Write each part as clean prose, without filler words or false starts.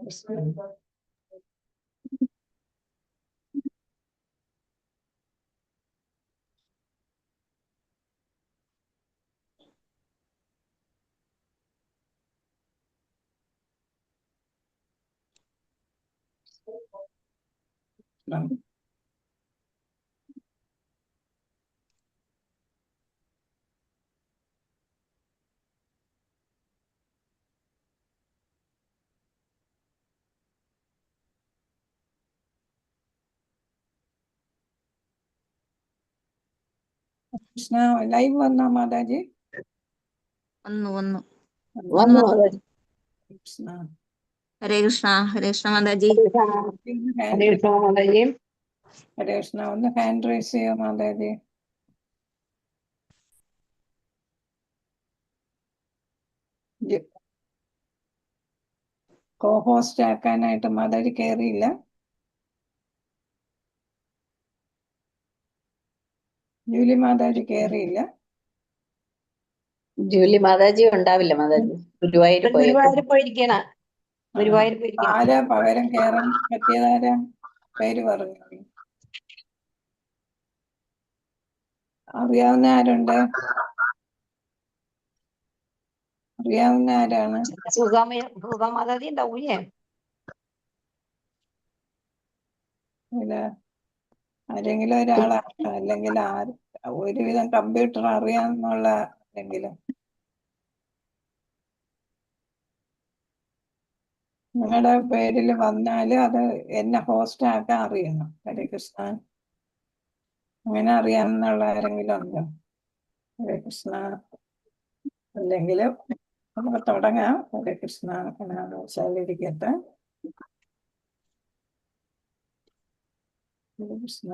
Krishna live വന്നോ മാതാജി? വന്നു കൃഷ്ണ ഹരേ കൃഷ്ണ മാതാജി. ഹരേ കൃഷ്ണ ഒന്ന് ഹാൻഡ് റൈസ് ചെയ്യോ മാതാജി? കോ-ഹോസ്റ്റ് ആക്കാനായിട്ട് മാതാജി കയറിയില്ല. ജൂലി മാതാജി കയറിയില്ല. ജൂലി മാതാജി ഉണ്ടാവില്ല. മാതാജി ഗുരുവായൂർ പോയിരിക്കണ. ആരാ പകരം കയറാൻ പറ്റിയതാരാ? പേര് പറഞ്ഞു. അറിയാവുന്ന ആരുണ്ട്? അറിയാവുന്ന ആരാണ്? മാതാജി ഉണ്ടാവൂലേ? ഇല്ല, ആരെങ്കിലും ഒരാളാണ്, അല്ലെങ്കിൽ ഒരുവിധം കമ്പ്യൂട്ടർ അറിയാമെന്നുള്ള ആരെങ്കിലും. നിങ്ങളുടെ പേരിൽ വന്നാല് അത് എന്നെ ഹോസ്റ്റ് ആക്കാൻ അറിയണം. ഹരേ കൃഷ്ണ. അങ്ങനെ അറിയാമെന്നുള്ള ആരെങ്കിലും ഉണ്ടോ? ഹരേ കൃഷ്ണ. അല്ലെങ്കിൽ നമുക്ക് തുടങ്ങാം. ഹരേ കൃഷ്ണ. വെച്ചാലിരിക്കട്ടെ. ഹരേ കൃഷ്ണ.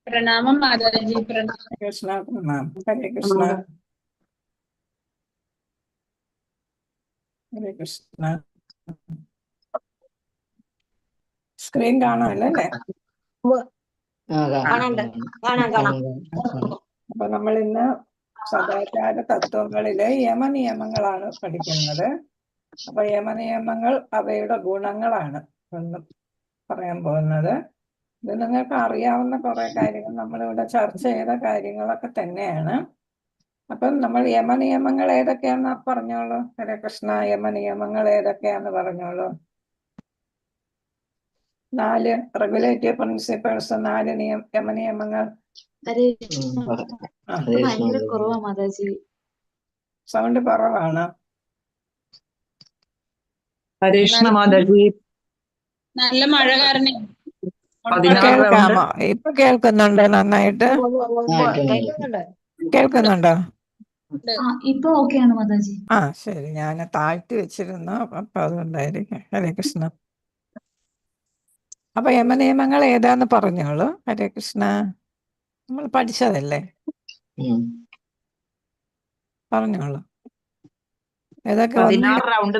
പ്രണാമം മാതാജി. കൃഷ്ണ പ്രണാം. ഹരേ കൃഷ്ണ. ഹരേ കൃഷ്ണ. സ്ക്രീൻ കാണാമല്ലോ അല്ലേ? അപ്പൊ നമ്മൾ ഇന്ന് സദാചാര തത്വങ്ങളിലെ യമനിയമങ്ങളാണ് പഠിക്കുന്നത്. അപ്പൊ യമനിയമങ്ങൾ അവയുടെ ഗുണങ്ങളാണ് ഒന്ന് പറയാൻ പോകുന്നത്. ഇത് നിങ്ങൾക്ക് അറിയാവുന്ന കുറെ കാര്യങ്ങൾ നമ്മളിവിടെ ചർച്ച ചെയ്ത കാര്യങ്ങളൊക്കെ തന്നെയാണ്. അപ്പം നമ്മൾ യമനിയമങ്ങൾ ഏതൊക്കെയാന്ന് പറഞ്ഞോളൂ. ഹരേ കൃഷ്ണ. യമനിയമങ്ങൾ ഏതൊക്കെയാന്ന് പറഞ്ഞോളൂ. 4 റെഗുലേറ്ററി പ്രിൻസിപ്പിൾസ്, 4 യമനിയമങ്ങൾ. ഭയങ്കര കുറവാ മാതാജി. സൗണ്ട് കുറവാണ്. മാതാജി. നല്ല മഴ കാരണം കേൾക്കാമോ? ഇപ്പൊ കേൾക്കുന്നുണ്ടോ? നന്നായിട്ട് കേൾക്കുന്നുണ്ടോ? ഇപ്പൊ ഓക്കെയാണ് മാതാജി. ശരി, ഞാൻ താഴ്ത്തി വെച്ചിരുന്നു, അപ്പൊ അതുകൊണ്ടായിരിക്കും. ഹരേ കൃഷ്ണ. അപ്പൊ യമനിയമങ്ങൾ ഏതാന്ന് പറഞ്ഞോളൂ. ഹരേ കൃഷ്ണ. നമ്മൾ പഠിച്ചതല്ലേ? പറഞ്ഞോളൂ. ഏതൊക്കെ? 16 റൗണ്ട്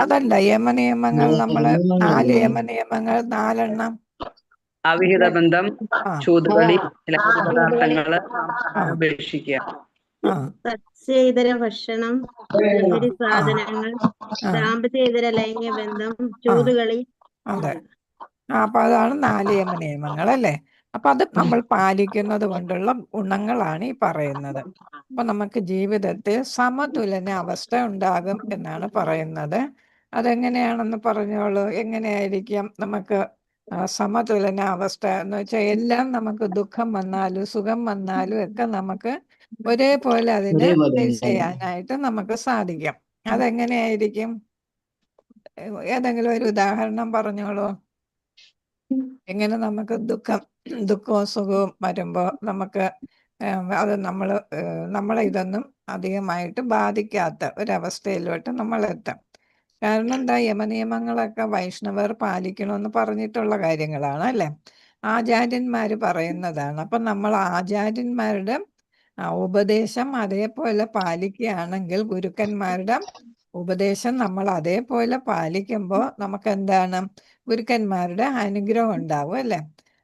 അതല്ല യമനിയമങ്ങൾ. നമ്മള് 4 യമനിയമങ്ങൾ, 4 എണ്ണം. അവിഹിത ബന്ധം, ചൂതുകളി, ലഹരി പദാർത്ഥങ്ങള് ഉപേക്ഷിക്കുക. സസ്യേതര ഭക്ഷണം, ലഹരി സാധനങ്ങൾ, ദാമ്പത്യേതര ലൈംഗിക ബന്ധം, ചൂതുകളി. അതെ. അപ്പൊ അതാണ് 4 യമനിയമങ്ങൾ അല്ലേ? അപ്പൊ അത് നമ്മൾ പാലിക്കുന്നത് കൊണ്ടുള്ള ഗുണങ്ങളാണ് ഈ പറയുന്നത്. അപ്പൊ നമുക്ക് ജീവിതത്തിൽ സമതുലന അവസ്ഥ ഉണ്ടാകും എന്നാണ് പറയുന്നത്. അതെങ്ങനെയാണെന്ന് പറഞ്ഞോളൂ. എങ്ങനെയായിരിക്കും നമുക്ക് സമതുലന അവസ്ഥ എന്ന് വെച്ചാൽ എല്ലാം നമുക്ക് ദുഃഖം വന്നാലും സുഖം വന്നാലും ഒക്കെ നമുക്ക് ഒരേപോലെ അതിനെ ഫേസ് ചെയ്യാനായിട്ട് നമുക്ക് സാധിക്കും. അതെങ്ങനെയായിരിക്കും? ഏതെങ്കിലും ഒരു ഉദാഹരണം പറഞ്ഞോളൂ. എങ്ങനെ നമുക്ക് ദുഃഖവും സുഖവും വരുമ്പോൾ നമുക്ക് അത് നമ്മളെ ഇതൊന്നും അധികമായിട്ട് ബാധിക്കാത്ത ഒരവസ്ഥയിലോട്ട് നമ്മൾ എത്താം. കാരണം എന്താ? യമനിയമങ്ങളൊക്കെ വൈഷ്ണവർ പാലിക്കണമെന്ന് പറഞ്ഞിട്ടുള്ള കാര്യങ്ങളാണ് അല്ലേ? ആചാര്യന്മാർ പറയുന്നതാണ്. അപ്പം നമ്മൾ ആചാര്യന്മാരുടെ ഉപദേശം അതേപോലെ പാലിക്കുകയാണെങ്കിൽ, ഗുരുക്കന്മാരുടെ ഉപദേശം നമ്മൾ അതേപോലെ പാലിക്കുമ്പോൾ നമുക്ക് എന്താണ്? ഗുരുക്കന്മാരുടെ അനുഗ്രഹം ഉണ്ടാവും അല്ലേ?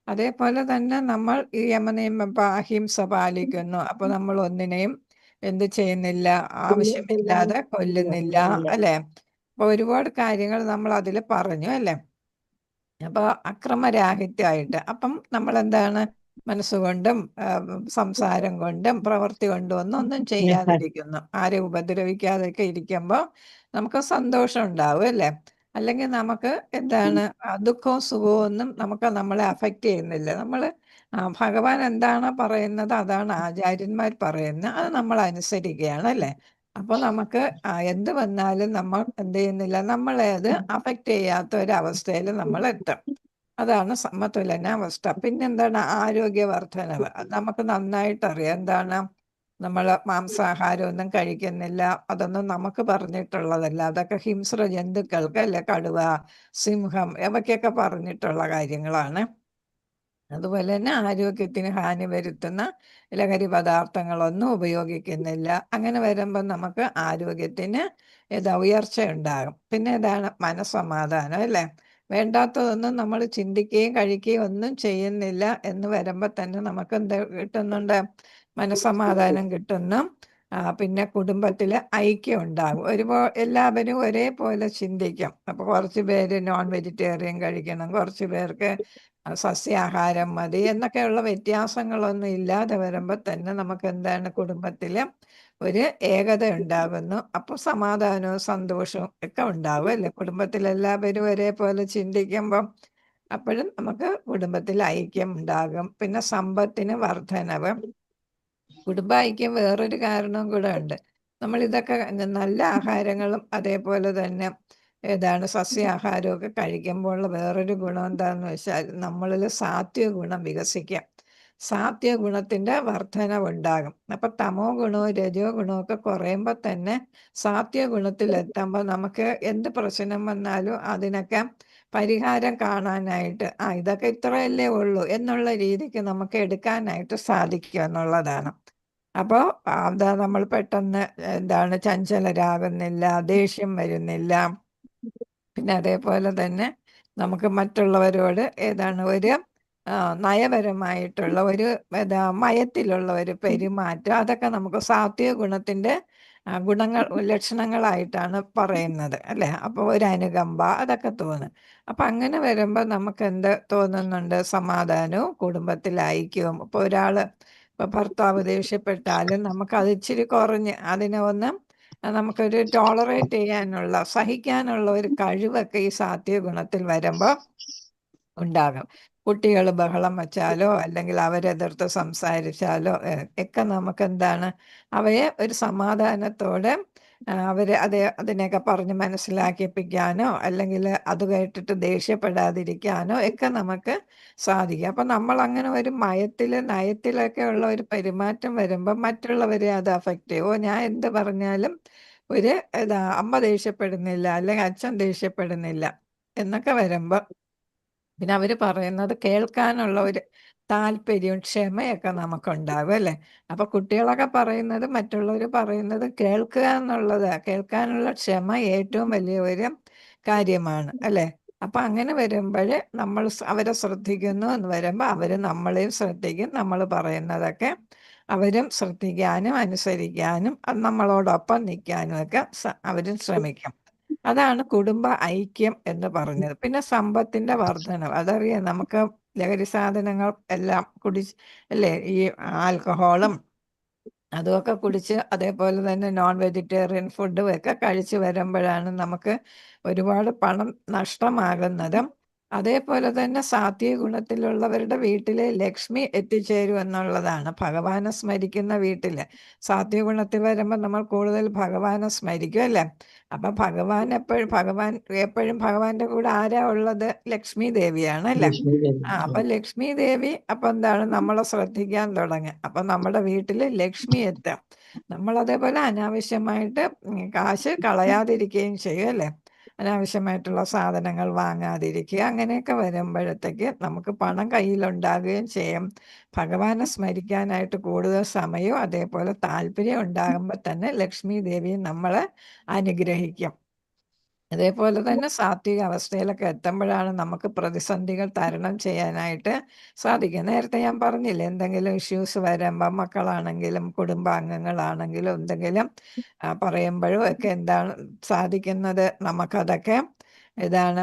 അതേപോലെ തന്നെ നമ്മൾ ഈ യമനിയമ അഹിംസ പാലിക്കുന്നു. അപ്പോൾ നമ്മൾ ഒന്നിനെയും എന്ത് ചെയ്യുന്നില്ല, ആവശ്യമില്ലാതെ കൊല്ലുന്നില്ല, അല്ലെ? അപ്പൊ ഒരുപാട് കാര്യങ്ങൾ നമ്മൾ അതിൽ പറഞ്ഞു, അല്ലെ? അപ്പൊ അക്രമരാഹിത്യമായിട്ട് അപ്പം നമ്മൾ എന്താണ് മനസ്സുകൊണ്ടും സംസാരം കൊണ്ടും പ്രവൃത്തി കൊണ്ടും ഒന്നും ചെയ്യാതിരിക്കുന്നു. ആരെ ഉപദ്രവിക്കാതെയൊക്കെ ഇരിക്കുമ്പോൾ നമുക്ക് സന്തോഷം ഉണ്ടാവും, അല്ലേ? അല്ലെങ്കിൽ നമുക്ക് എന്താണ് ദുഃഖവും സുഖവും ഒന്നും നമുക്ക് നമ്മളെ അഫക്റ്റ് ചെയ്യുന്നില്ല. നമ്മൾ ഭഗവാൻ എന്താണോ പറയുന്നത് അതാണ് ആചാര്യന്മാർ പറയുന്നത്, അത് നമ്മൾ അനുസരിക്കുകയാണ്, അല്ലേ? അപ്പോൾ നമുക്ക് എന്ത് വന്നാലും നമ്മൾ എന്ത് ചെയ്യുന്നില്ല, നമ്മളെ അത് അഫക്റ്റ് ചെയ്യാത്ത ഒരവസ്ഥയിൽ നമ്മൾ എത്തും. അതാണ് സമതുലനാവസ്ഥ. പിന്നെന്താണ് ആരോഗ്യവർദ്ധനവ്. അത് നമുക്ക് നന്നായിട്ട് അറിയാം. എന്താണ് നമ്മൾ മാംസാഹാരം ഒന്നും കഴിക്കുന്നില്ല, അതൊന്നും നമുക്ക് പറഞ്ഞിട്ടുള്ളതല്ല. അതൊക്കെ ഹിംസ്ര ജന്തുക്കൾക്ക്, അല്ലെ? കടുവ, സിംഹം, ഇവയ്ക്കൊക്കെ പറഞ്ഞിട്ടുള്ള കാര്യങ്ങളാണ്. അതുപോലെ തന്നെ ആരോഗ്യത്തിന് ഹാനി വരുത്തുന്ന ലഹരി പദാർത്ഥങ്ങളൊന്നും ഉപയോഗിക്കുന്നില്ല. അങ്ങനെ വരുമ്പോൾ നമുക്ക് ആരോഗ്യത്തിന് ഉയർച്ച ഉണ്ടാകും. പിന്നെ ഏതാണ് മനസ്സമാധാനം, അല്ലേ? വേണ്ടാത്തതൊന്നും നമ്മൾ ചിന്തിക്കുകയും കഴിക്കുകയും ഒന്നും ചെയ്യുന്നില്ല എന്ന് വരുമ്പോൾ തന്നെ നമുക്ക് എന്ത് കിട്ടുന്നുണ്ട്? മനസ്സമാധാനം കിട്ടുന്നു. പിന്നെ കുടുംബത്തിൽ ഐക്യം ഉണ്ടാകും. എല്ലാവരും ഒരേപോലെ ചിന്തിക്കും. അപ്പോൾ കുറച്ച് പേര് നോൺ വെജിറ്റേറിയൻ കഴിക്കണം, കുറച്ച് പേർക്ക് സസ്യാഹാരം മതി എന്നൊക്കെയുള്ള വ്യത്യാസങ്ങളൊന്നും ഇല്ലാതെ വരുമ്പോൾ തന്നെ നമുക്ക് എന്താണ് കുടുംബത്തിൽ ഒരു ഏകത ഉണ്ടാകുന്നു. അപ്പോൾ സമാധാനവും സന്തോഷവും ഒക്കെ ഉണ്ടാവും, അല്ലേ? കുടുംബത്തിൽ എല്ലാവരും ഒരേപോലെ ചിന്തിക്കുമ്പം അപ്പോഴും നമുക്ക് കുടുംബത്തിൽ ഐക്യം ഉണ്ടാകും. പിന്നെ സമ്പത്തിന് വർധനവ്. കുടുംബ ഐക്യം വേറൊരു കാരണവും കൂടെ ഉണ്ട്. നമ്മൾ ഇതൊക്കെ നല്ല ആഹാരങ്ങളും അതേപോലെ തന്നെ സസ്യാഹാരവും ഒക്കെ കഴിക്കുമ്പോൾ വേറൊരു ഗുണം എന്താണെന്ന് വെച്ചാൽ നമ്മളിൽ സാത്വിക ഗുണം വികസിക്കാം. സാത്വിക ഗുണത്തിന്റെ വർധനവുണ്ടാകും. അപ്പൊ തമോ ഗുണവും രജോ ഗുണവും ഒക്കെ കുറയുമ്പോൾ തന്നെ സാത്വിക ഗുണത്തിലെത്തുമ്പോൾ നമുക്ക് എന്ത് പ്രശ്നം വന്നാലും അതിനൊക്കെ പരിഹാരം കാണാനായിട്ട് ഇതൊക്കെ ഇത്രയല്ലേ ഉള്ളൂ എന്നുള്ള രീതിക്ക് നമുക്ക് എടുക്കാനായിട്ട് സാധിക്കും എന്നുള്ളതാണ്. അപ്പോൾ നമ്മൾ പെട്ടെന്ന് ചഞ്ചലരാകുന്നില്ല, ദേഷ്യം വരുന്നില്ല. പിന്നെ അതേപോലെ തന്നെ നമുക്ക് മറ്റുള്ളവരോട് ഒരു നയപരമായിട്ടുള്ള ഒരു മയത്തിലുള്ള ഒരു പെരുമാറ്റം, അതൊക്കെ നമുക്ക് സാത്വിക ഗുണത്തിന്റെ ലക്ഷണങ്ങളായിട്ടാണ് പറയുന്നത്, അല്ലേ? അപ്പോൾ ഒരു അനുകമ്പ അതൊക്കെ തോന്നും. അപ്പം അങ്ങനെ വരുമ്പോൾ നമുക്ക് എന്ത് തോന്നുന്നുണ്ട്? സമാധാനവും കുടുംബത്തിൽ ഐക്യവും. ഇപ്പോൾ ഇപ്പൊ ഭർത്താവ് ദേഷ്യപ്പെട്ടാലും നമുക്കത് ഇച്ചിരി കുറഞ്ഞ് അതിനെ ഒന്ന് നമുക്കൊരു ടോളറേറ്റ് ചെയ്യാനുള്ള, സഹിക്കാനുള്ള ഒരു കഴിവൊക്കെ ഈ സാത്വിക ഗുണത്തിൽ വരുമ്പോൾ ഉണ്ടാകും. കുട്ടികൾ ബഹളം വച്ചാലോ അല്ലെങ്കിൽ അവരെതിർത്ത് സംസാരിച്ചാലോ ഒക്കെ നമുക്ക് അവയെ ഒരു സമാധാനത്തോടെ അതിനെയൊക്കെ പറഞ്ഞ് മനസ്സിലാക്കിപ്പിക്കാനോ അല്ലെങ്കിൽ അത് കേട്ടിട്ട് ദേഷ്യപ്പെടാതിരിക്കാനോ ഒക്കെ നമുക്ക് സാധിക്കും. അപ്പം നമ്മൾ അങ്ങനെ ഒരു നയത്തിലൊക്കെ ഉള്ള ഒരു പെരുമാറ്റം വരുമ്പോൾ മറ്റുള്ളവരെ അത് അഫക്റ്റ് ചെയ്യും. ഞാൻ എന്ത് പറഞ്ഞാലും അമ്മ ദേഷ്യപ്പെടുന്നില്ല അല്ലെങ്കിൽ അച്ഛൻ ദേഷ്യപ്പെടുന്നില്ല എന്നൊക്കെ വരുമ്പോൾ പിന്നെ അവർ പറയുന്നത് കേൾക്കാനുള്ള ഒരു താല്പര്യവും ക്ഷമയൊക്കെ നമുക്കുണ്ടാകും, അല്ലേ? അപ്പൊ കുട്ടികളൊക്കെ പറയുന്നത്, മറ്റുള്ളവർ പറയുന്നത് കേൾക്കാനുള്ള ക്ഷമ ഏറ്റവും വലിയ ഒരു കാര്യമാണ്, അല്ലേ? അപ്പൊ അങ്ങനെ വരുമ്പോൾ നമ്മൾ അവരെ ശ്രദ്ധിക്കുന്നു എന്ന് വരുമ്പോൾ അവര് നമ്മളെയും ശ്രദ്ധിക്കും. നമ്മൾ പറയുന്നതൊക്കെ അവരും ശ്രദ്ധിക്കാനും അനുസരിക്കാനും നമ്മളോടൊപ്പം നിൽക്കാനും ഒക്കെ അവരും ശ്രമിക്കും. അതാണ് കുടുംബ ഐക്യം എന്ന് പറഞ്ഞത്. പിന്നെ സമ്പത്തിന്റെ വർധനവ്. അതറിയാം, നമുക്ക് ലഹരി സാധനങ്ങൾ എല്ലാം അല്ലേ, ഈ ആൽക്കഹോളും അതുമൊക്കെ കുടിച്ച് അതേപോലെ തന്നെ നോൺ വെജിറ്റേറിയൻ ഫുഡും ഒക്കെ കഴിച്ച് വരുമ്പോഴാണ് നമുക്ക് ഒരുപാട് പണം നഷ്ടമാകുന്നത്. അതേപോലെ തന്നെ സാത്വിക ഗുണത്തിലുള്ളവരുടെ വീട്ടിലെ ലക്ഷ്മി എത്തിച്ചേരും എന്നുള്ളതാണ്. ഭഗവാനെ സ്മരിക്കുന്ന വീട്ടില് സാത്വിക ഗുണത്തിൽ വരുമ്പോൾ നമ്മൾ കൂടുതൽ ഭഗവാനെ സ്മരിക്കും, അല്ലേ? അപ്പൊ ഭഗവാൻ എപ്പോഴും ഭഗവാന്റെ കൂടെ ആരാ ഉള്ളത്? ലക്ഷ്മി ദേവിയാണ്, അല്ലേ? അപ്പൊ ലക്ഷ്മി ദേവി അപ്പൊ നമ്മളെ ശ്രദ്ധിക്കാൻ തുടങ്ങി. അപ്പൊ നമ്മുടെ വീട്ടില് ലക്ഷ്മി എത്താം. നമ്മൾ അതേപോലെ അനാവശ്യമായിട്ട് കാശ് കളയാതിരിക്കുകയും ചെയ്യും, അല്ലേ? അനാവശ്യമായിട്ടുള്ള സാധനങ്ങൾ വാങ്ങാതിരിക്കുക. അങ്ങനെയൊക്കെ വരുമ്പോഴത്തേക്ക് നമുക്ക് പണം കയ്യിലുണ്ടാകുകയും ചെയ്യും. ഭഗവാനെ സ്മരിക്കാനായിട്ട് കൂടുതൽ സമയവും അതേപോലെ താല്പര്യം ഉണ്ടാകുമ്പോൾ തന്നെ ലക്ഷ്മി ദേവി നമ്മളെ അനുഗ്രഹിക്കും. അതേപോലെ തന്നെ സാത്വിക അവസ്ഥയിലൊക്കെ എത്തുമ്പോഴാണ് നമുക്ക് പ്രതിസന്ധികൾ തരണം ചെയ്യാനായിട്ട് സാധിക്കുക. നേരത്തെ ഞാൻ പറഞ്ഞില്ലേ, എന്തെങ്കിലും ഇഷ്യൂസ് വരുമ്പോൾ മക്കളാണെങ്കിലും കുടുംബാംഗങ്ങളാണെങ്കിലും എന്തെങ്കിലും പറയുമ്പോഴും ഒക്കെ എന്താണ് സാധിക്കുന്നത്, നമുക്കതൊക്കെ ഇതാണ്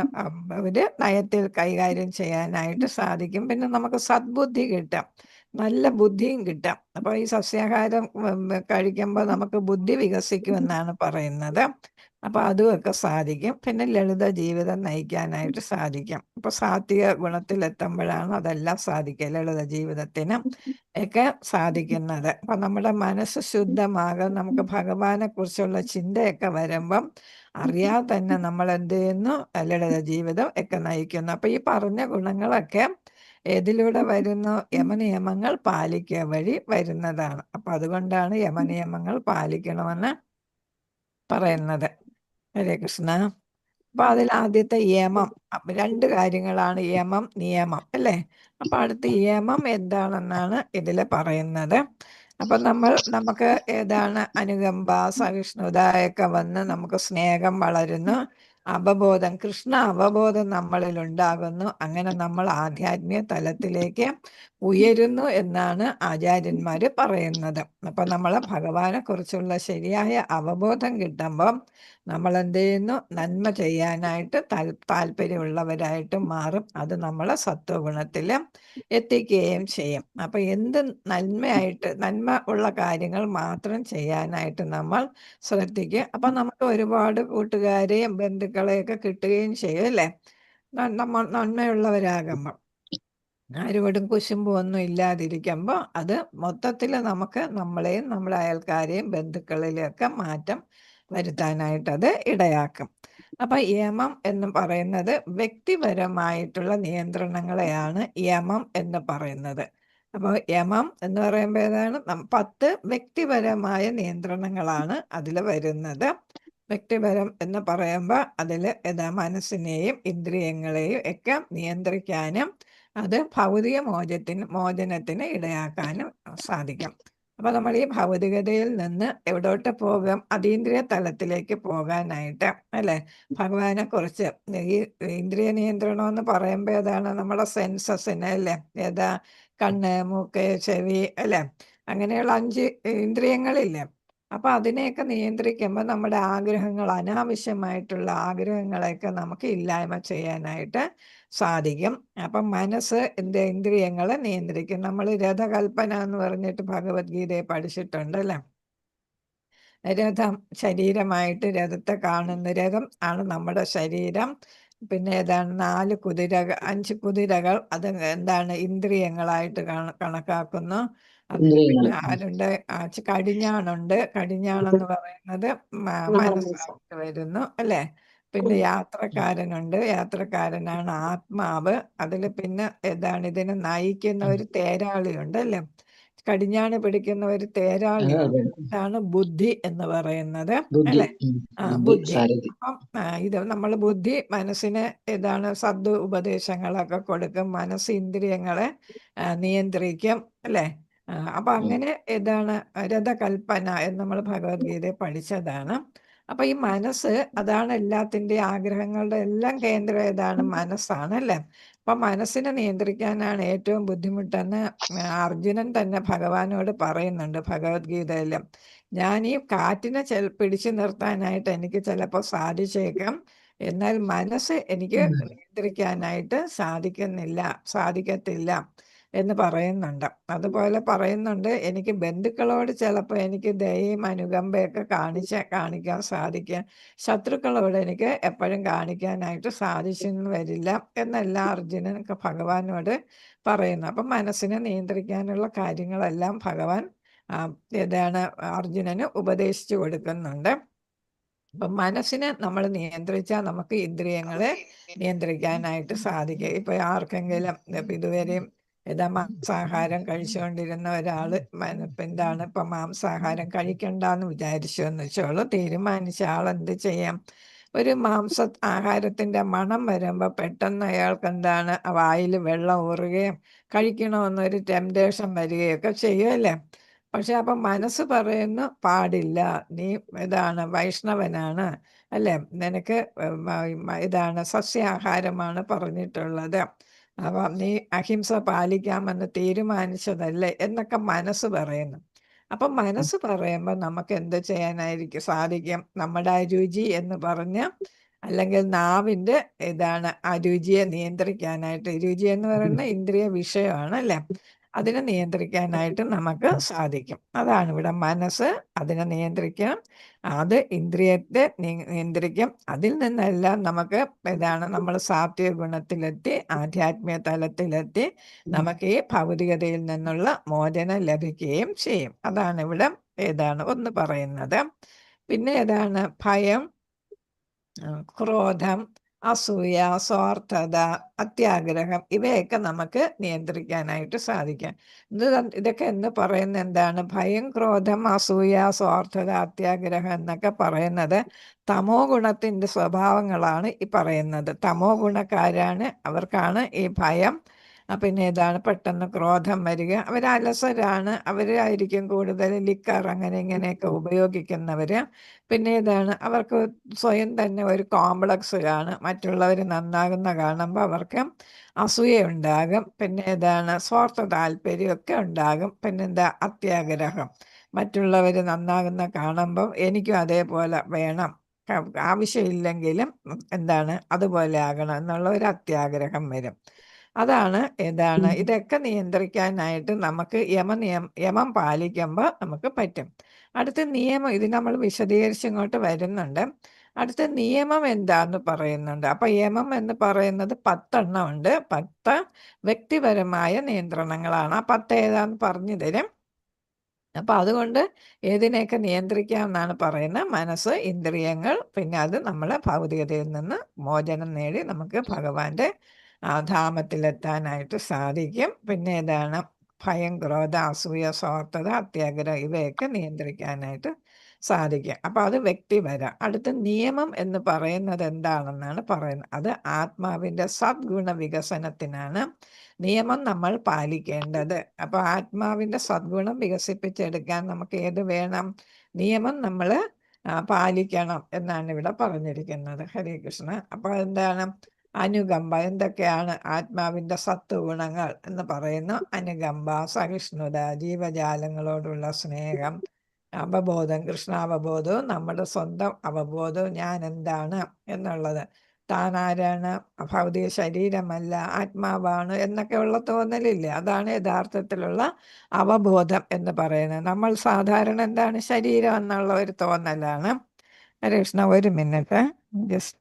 ഒരു നയത്തിൽ കൈകാര്യം ചെയ്യാനായിട്ട് സാധിക്കും. പിന്നെ നമുക്ക് സദ്ബുദ്ധി കിട്ടാം, നല്ല ബുദ്ധിയും കിട്ടാം. അപ്പോൾ ഈ സസ്യാഹാരം കഴിക്കുമ്പോൾ നമുക്ക് ബുദ്ധി വികസിക്കുമെന്നാണ് പറയുന്നത്. അപ്പോൾ അതുമൊക്കെ സാധിക്കും. പിന്നെ ലളിത ജീവിതം നയിക്കാനായിട്ട് സാധിക്കും. അപ്പോൾ സാത്വിക ഗുണത്തിലെത്തുമ്പോഴാണ് അതെല്ലാം സാധിക്കുക, ലളിത ജീവിതത്തിന് ഒക്കെ സാധിക്കുന്നത്. അപ്പം നമ്മുടെ മനസ്സ് ശുദ്ധമാകും. നമുക്ക് ഭഗവാനെ കുറിച്ചുള്ള ചിന്തയൊക്കെ വരുമ്പം അറിയാതെ തന്നെ നമ്മൾ എന്ത് ചെയ്യുന്നു, ലളിത ജീവിതം ഒക്കെ നയിക്കുന്നു. അപ്പം ഈ പറഞ്ഞ ഗുണങ്ങളൊക്കെ ഏതിലൂടെ വരുന്നു? യമനിയമങ്ങൾ പാലിക്കുക വഴി വരുന്നതാണ്. അപ്പം അതുകൊണ്ടാണ് യമനിയമങ്ങൾ പാലിക്കണമെന്ന് പറയുന്നത്. ഹരേ കൃഷ്ണ. അപ്പൊ അതിൽ ആദ്യത്തെ യമം, രണ്ട് കാര്യങ്ങളാണ്, യമം നിയമം അല്ലേ. അപ്പൊ അടുത്ത യമം എന്താണെന്നാണ് ഇതിൽ പറയുന്നത്. അപ്പൊ നമുക്ക് ഏതാണ് അനുകമ്പ, സഹിഷ്ണുത ഒക്കെ വന്ന് നമുക്ക് സ്നേഹം വളരുന്നു, അവബോധം, കൃഷ്ണ അവബോധം നമ്മളിൽ ഉണ്ടാകുന്നു. അങ്ങനെ നമ്മൾ ആധ്യാത്മിക തലത്തിലേക്ക് ഉയരുന്നു എന്നാണ് ആചാര്യന്മാര് പറയുന്നത്. അപ്പൊ നമ്മളെ ഭഗവാനെ കുറിച്ചുള്ള ശരിയായ അവബോധം കിട്ടുമ്പം നമ്മൾ എന്ത് ചെയ്യുന്നു, നന്മ ചെയ്യാനായിട്ട് താല്പര്യമുള്ളവരായിട്ട് മാറും. അത് നമ്മളെ സത്വഗുണത്തിൽ എത്തിക്കുകയും ചെയ്യും. അപ്പൊ എന്ത് നന്മ ഉള്ള കാര്യങ്ങൾ മാത്രം ചെയ്യാനായിട്ട് നമ്മൾ ശ്രദ്ധിക്കുക. അപ്പൊ നമുക്ക് ഒരുപാട് കൂട്ടുകാരെയും ബന്ധുക്കളെയൊക്കെ കിട്ടുകയും ചെയ്യും അല്ലേ, നമ്മൾ നന്മയുള്ളവരാകുമ്പോൾ. ആരോടും കുശുമ്പും ഒന്നും ഇല്ലാതിരിക്കുമ്പോൾ അത് മൊത്തത്തിൽ നമുക്ക് നമ്മളെയും നമ്മുടെ അയൽക്കാരെയും ബന്ധുക്കളിലെയൊക്കെ മാറ്റം വരുത്താനായിട്ട് അത് ഇടയാക്കും. അപ്പൊ യമം എന്ന് പറയുന്നത് വ്യക്തിപരമായിട്ടുള്ള നിയന്ത്രണങ്ങളെയാണ് യമം എന്ന് പറയുന്നത്. അപ്പോൾ യമം എന്ന് പറയുമ്പോൾ ഏതാണ്, 10 വ്യക്തിപരമായ നിയന്ത്രണങ്ങളാണ് അതിൽ വരുന്നത്. വ്യക്തിപരം എന്ന് പറയുമ്പോൾ അതിൽ മനസ്സിനെയും ഇന്ദ്രിയങ്ങളെയും ഒക്കെ നിയന്ത്രിക്കാനും അത് ഭൗതിക മോചനത്തിന് ഇടയാക്കാനും സാധിക്കും. അപ്പൊ നമ്മൾ ഈ ഭൗതികതയിൽ നിന്ന് എവിടോട്ട് പോകാം, അതീന്ദ്രിയ തലത്തിലേക്ക് പോകാനായിട്ട് അല്ലെ. ഭഗവാനെ കുറിച്ച് ഈ ഇന്ദ്രിയ നിയന്ത്രണം എന്ന് പറയുമ്പോൾ ഏതാണ്, നമ്മുടെ സെൻസസിനെ അല്ലേ, ഏതാ, കണ്ണ്, മൂക്ക്, ചെവി അല്ലെ, അങ്ങനെയുള്ള 5 ഇന്ദ്രിയങ്ങളില്ലേ. അപ്പൊ അതിനെയൊക്കെ നിയന്ത്രിക്കുമ്പോൾ നമ്മുടെ ആഗ്രഹങ്ങൾ, അനാവശ്യമായിട്ടുള്ള ആഗ്രഹങ്ങളെയൊക്കെ നമുക്ക് ഇല്ലായ്മ ചെയ്യാനായിട്ട് സാധിക്കും. അപ്പം മനസ്സ് ഇന്ദ്രിയങ്ങളെ നിയന്ത്രിക്കും. നമ്മൾ രഥകൽപ്പന എന്ന് പറഞ്ഞിട്ട് ഭഗവത്ഗീതയെ പഠിച്ചിട്ടുണ്ട് അല്ലേ. രഥം ശരീരമായിട്ട് രഥത്തെ കാണുന്ന, രഥം ആണ് നമ്മുടെ ശരീരം. പിന്നെ ഏതാണ് 4 കുതിരകൾ, 5 കുതിരകൾ, അത് എന്താണ്, ഇന്ദ്രിയങ്ങളായിട്ട് കണക്കാക്കുന്നു. പിന്നെ ആരുണ്ട്, കടിഞ്ഞാണുണ്ട്, കടിഞ്ഞാണെന്ന് പറയുന്നത് മനസ്സായിട്ട് വരുന്നു അല്ലേ. പിന്നെ യാത്രക്കാരനുണ്ട്, യാത്രക്കാരനാണ് ആത്മാവ്. അതിൽ പിന്നെ ഏതാണ്, ഇതിനെ നയിക്കുന്ന ഒരു തേരാളിയുണ്ട് അല്ലേ, കടിഞ്ഞാണ് പിടിക്കുന്ന ഒരു തേരാളി. ഇതാണ് ബുദ്ധി എന്ന് പറയുന്നത് അല്ലെ. ബുദ്ധി. അപ്പം ഇത് നമ്മൾ ബുദ്ധി മനസ്സിന് ഏതാണ്, ഉപദേശങ്ങളൊക്കെ കൊടുക്കും, മനസ്സ് ഇന്ദ്രിയങ്ങളെ നിയന്ത്രിക്കും അല്ലെ. അപ്പൊ അങ്ങനെ ഏതാണ് രഥകൽപ്പന എന്ന് നമ്മൾ ഭഗവത്ഗീതയെ പഠിച്ചതാണ്. അപ്പൊ ഈ മനസ്സ് അതാണ് എല്ലാത്തിൻ്റെ ആഗ്രഹങ്ങളുടെ എല്ലാം കേന്ദ്രം ഏതാണ്, മനസ്സാണ് അല്ലേ. അപ്പൊ മനസ്സിനെ നിയന്ത്രിക്കാനാണ് ഏറ്റവും ബുദ്ധിമുട്ടെന്ന് അർജുനൻ തന്നെ ഭഗവാനോട് പറയുന്നുണ്ട് ഭഗവത്ഗീതയിൽ. ഞാൻ ഈ കാറ്റിനെ പിടിച്ചു നിർത്താനായിട്ട് എനിക്ക് ചിലപ്പോൾ സാധിച്ചേക്കാം, എന്നാൽ മനസ്സ് എനിക്ക് നിയന്ത്രിക്കാനായിട്ട് സാധിക്കത്തില്ല എന്ന് പറയുന്നുണ്ട്. അതുപോലെ പറയുന്നുണ്ട്, എനിക്ക് ബന്ധുക്കളോട് ചിലപ്പോൾ എനിക്ക് ദയയും അനുകമ്പയൊക്കെ കാണിക്കാൻ സാധിക്കാം, ശത്രുക്കളോട് എനിക്ക് എപ്പോഴും കാണിക്കാനായിട്ട് സാധിച്ചെന്ന് വരില്ല എന്നെല്ലാം അർജുനനൊക്കെ ഭഗവാനോട് പറയുന്നു. അപ്പം മനസ്സിനെ നിയന്ത്രിക്കാനുള്ള കാര്യങ്ങളെല്ലാം ഭഗവാൻ അർജുനന് ഉപദേശിച്ചു കൊടുക്കുന്നുണ്ട്. അപ്പം മനസ്സിനെ നമ്മൾ നിയന്ത്രിച്ചാൽ നമുക്ക് ഇന്ദ്രിയങ്ങളെ നിയന്ത്രിക്കാനായിട്ട് സാധിക്കും. ഇപ്പൊ ആർക്കെങ്കിലും ഇതുവരെയും മാംസാഹാരം കഴിച്ചുകൊണ്ടിരുന്ന ഒരാള് ഇപ്പൊ മാംസാഹാരം കഴിക്കണ്ടെന്ന് വിചാരിച്ചു എന്ന് വെച്ചോളൂ, തീരുമാനിച്ച ആൾ എന്ത് ചെയ്യാം, ഒരു ആഹാരത്തിന്റെ മണം വരുമ്പോൾ പെട്ടെന്ന് അയാൾക്ക് എന്താണ്, വായിൽ വെള്ളം ഊറുകയും കഴിക്കണമെന്നൊരു ടെംപ്റ്റേഷൻ വരികയൊക്കെ ചെയ്യുമല്ലേ. പക്ഷെ അപ്പം മനസ്സ് പറയുന്നു പാടില്ല, നീ ഇതാണ് വൈഷ്ണവനാണ് അല്ലേ, നിനക്ക് ഇതാണ് സസ്യാഹാരമാണ് പറഞ്ഞിട്ടുള്ളത്, അപ്പം നീ അഹിംസ പാലിക്കാമെന്ന് തീരുമാനിച്ചതല്ലേ എന്നൊക്കെ മനസ്സ് പറയുന്നു. അപ്പം മനസ്സ് പറയുമ്പോൾ നമുക്ക് എന്ത് ചെയ്യാനായിരിക്കും സാധിക്കും? നമ്മുടെ അരുചി എന്ന് പറഞ്ഞ് അല്ലെങ്കിൽ നാവിൻ്റെ ഇതാണ് ആ രുചിയെ നിയന്ത്രിക്കാനായിട്ട്, രുചി എന്ന് പറയുന്ന ഇന്ദ്രിയ വിഷയമാണ് അല്ലേ, അതിനെ നിയന്ത്രിക്കാനായിട്ട് നമുക്ക് സാധിക്കും. അതാണ് ഇവിടെ മനസ്സ് അതിനെ നിയന്ത്രിക്കാം, അത് ഇന്ദ്രിയത്തെ നിയന്ത്രിക്കും. അതിൽ നിന്നെല്ലാം നമുക്ക് ഇതാണ് നമ്മൾ സാത്വിക ഗുണത്തിലെത്തി ആധ്യാത്മിക തലത്തിലെത്തി നമുക്ക് ഈ ഭൗതികതയിൽ നിന്നുള്ള മോചനം ലഭിക്കുകയും ചെയ്യും. അതാണ് ഇവിടെ ഏതാണ് ഒന്ന് പറയുന്നത്. പിന്നെ ഏതാണ് ഭയം, ക്രോധം, അസൂയ, സ്വാർത്ഥത, അത്യാഗ്രഹം ഇവയൊക്കെ നമുക്ക് നിയന്ത്രിക്കാനായിട്ട് സാധിക്കാം. ഇതൊക്കെ എന്ന് പറയുന്നത് എന്താണ്? ഭയം, ക്രോധം, അസൂയ, സ്വാർത്ഥത, അത്യാഗ്രഹം എന്നൊക്കെ പറയുന്നത് തമോ ഗുണത്തിൻ്റെ സ്വഭാവങ്ങളാണ് ഈ പറയുന്നത്. തമോ ഗുണക്കാരാണ്, അവർക്കാണ് ഈ ഭയം, പിന്നെ ഇതാണ് പെട്ടെന്ന് ക്രോധം വരിക, അവർ അലസരാണ്, അവരായിരിക്കും കൂടുതൽ ലിക്കർ അങ്ങനെ ഇങ്ങനെയൊക്കെ ഉപയോഗിക്കുന്നവർ. പിന്നെ ഇതാണ് അവർക്ക് സ്വയം തന്നെ ഒരു കോംപ്ലക്സ് കാണും, മറ്റുള്ളവർ നന്നാകുന്ന കാണുമ്പോൾ അവർക്ക് അസൂയ ഉണ്ടാകും. പിന്നെ ഇതാണ് സ്വാർത്ഥ താല്പര്യമൊക്കെ ഉണ്ടാകും. പിന്നെന്താ അത്യാഗ്രഹം, മറ്റുള്ളവർ നന്നാകുന്ന കാണുമ്പം എനിക്കും അതേപോലെ വേണം, ആവശ്യമില്ലെങ്കിലും എന്താണ് അതുപോലെ ആകണം എന്നുള്ള ഒരു അത്യാഗ്രഹം വരും. അതാണ് ഏതാണ് ഇതൊക്കെ നിയന്ത്രിക്കാനായിട്ട് നമുക്ക് യമം പാലിക്കുമ്പോൾ നമുക്ക് പറ്റും. അടുത്ത നിയമം ഇത് നമ്മൾ വിശദീകരിച്ച് ഇങ്ങോട്ട് വരുന്നുണ്ട്. അടുത്ത നിയമം എന്താന്ന് പറയുന്നുണ്ട്. അപ്പൊ യമം എന്ന് പറയുന്നത് 10 ഉണ്ട്. 10 വ്യക്തിപരമായ നിയന്ത്രണങ്ങളാണ്. ആ 10 ഏതാന്ന് പറഞ്ഞു തരും. അപ്പൊ അതുകൊണ്ട് ഏതിനെയൊക്കെ നിയന്ത്രിക്കാം എന്നാണ് പറയുന്നത്? മനസ്സ്, ഇന്ദ്രിയങ്ങൾ, പിന്നെ അത് നമ്മളെ ഭൗതികതയിൽ നിന്ന് മോചനം നേടി നമുക്ക് ഭഗവാന്റെ ധാമത്തിലെത്താനായിട്ട് സാധിക്കും. പിന്നെ ഏതാണ് ഭയം, ക്രോധ, അസൂയ, സ്വാർത്ഥത, അത്യാഗ്രഹം ഇവയൊക്കെ നിയന്ത്രിക്കാനായിട്ട് സാധിക്കും. അപ്പൊ അത് വ്യക്തിപരം. അടുത്ത നിയമം എന്ന് പറയുന്നത് എന്താണെന്നാണ് പറയുന്നത്. അത് ആത്മാവിൻ്റെ സദ്ഗുണ വികസനത്തിനാണ് നിയമം നമ്മൾ പാലിക്കേണ്ടത്. അപ്പൊ ആത്മാവിൻ്റെ സദ്ഗുണം വികസിപ്പിച്ചെടുക്കാൻ നമുക്ക് ഏത് വേണം? നിയമം നമ്മൾ പാലിക്കണം എന്നാണ് ഇവിടെ പറഞ്ഞിരിക്കുന്നത്. ഹരേ കൃഷ്ണ. അപ്പൊ എന്താണ് അനുകമ്പ? എന്തൊക്കെയാണ് ആത്മാവിൻ്റെ സത്വ ഗുണങ്ങൾ എന്ന് പറയുന്നു? അനുകമ്പ, സഹിഷ്ണുത, ജീവജാലങ്ങളോടുള്ള സ്നേഹം, അവബോധം, കൃഷ്ണാവബോധവും നമ്മുടെ സ്വന്തം അവബോധവും ഞാൻ എന്താണ് എന്നുള്ളത്, താൻ ആരാണ്, ഭൗതിക ശരീരമല്ല ആത്മാവാണ് എന്നൊക്കെയുള്ള തോന്നലില്ലേ, അതാണ് യഥാർത്ഥത്തിലുള്ള അവബോധം എന്ന് പറയുന്നത്. നമ്മൾ സാധാരണ എന്താണ് ശരീരം എന്നുള്ള ഒരു തോന്നലാണ്. ഹരേ കൃഷ്ണ. ഒരു മിനിറ്റ് ജസ്റ്റ്.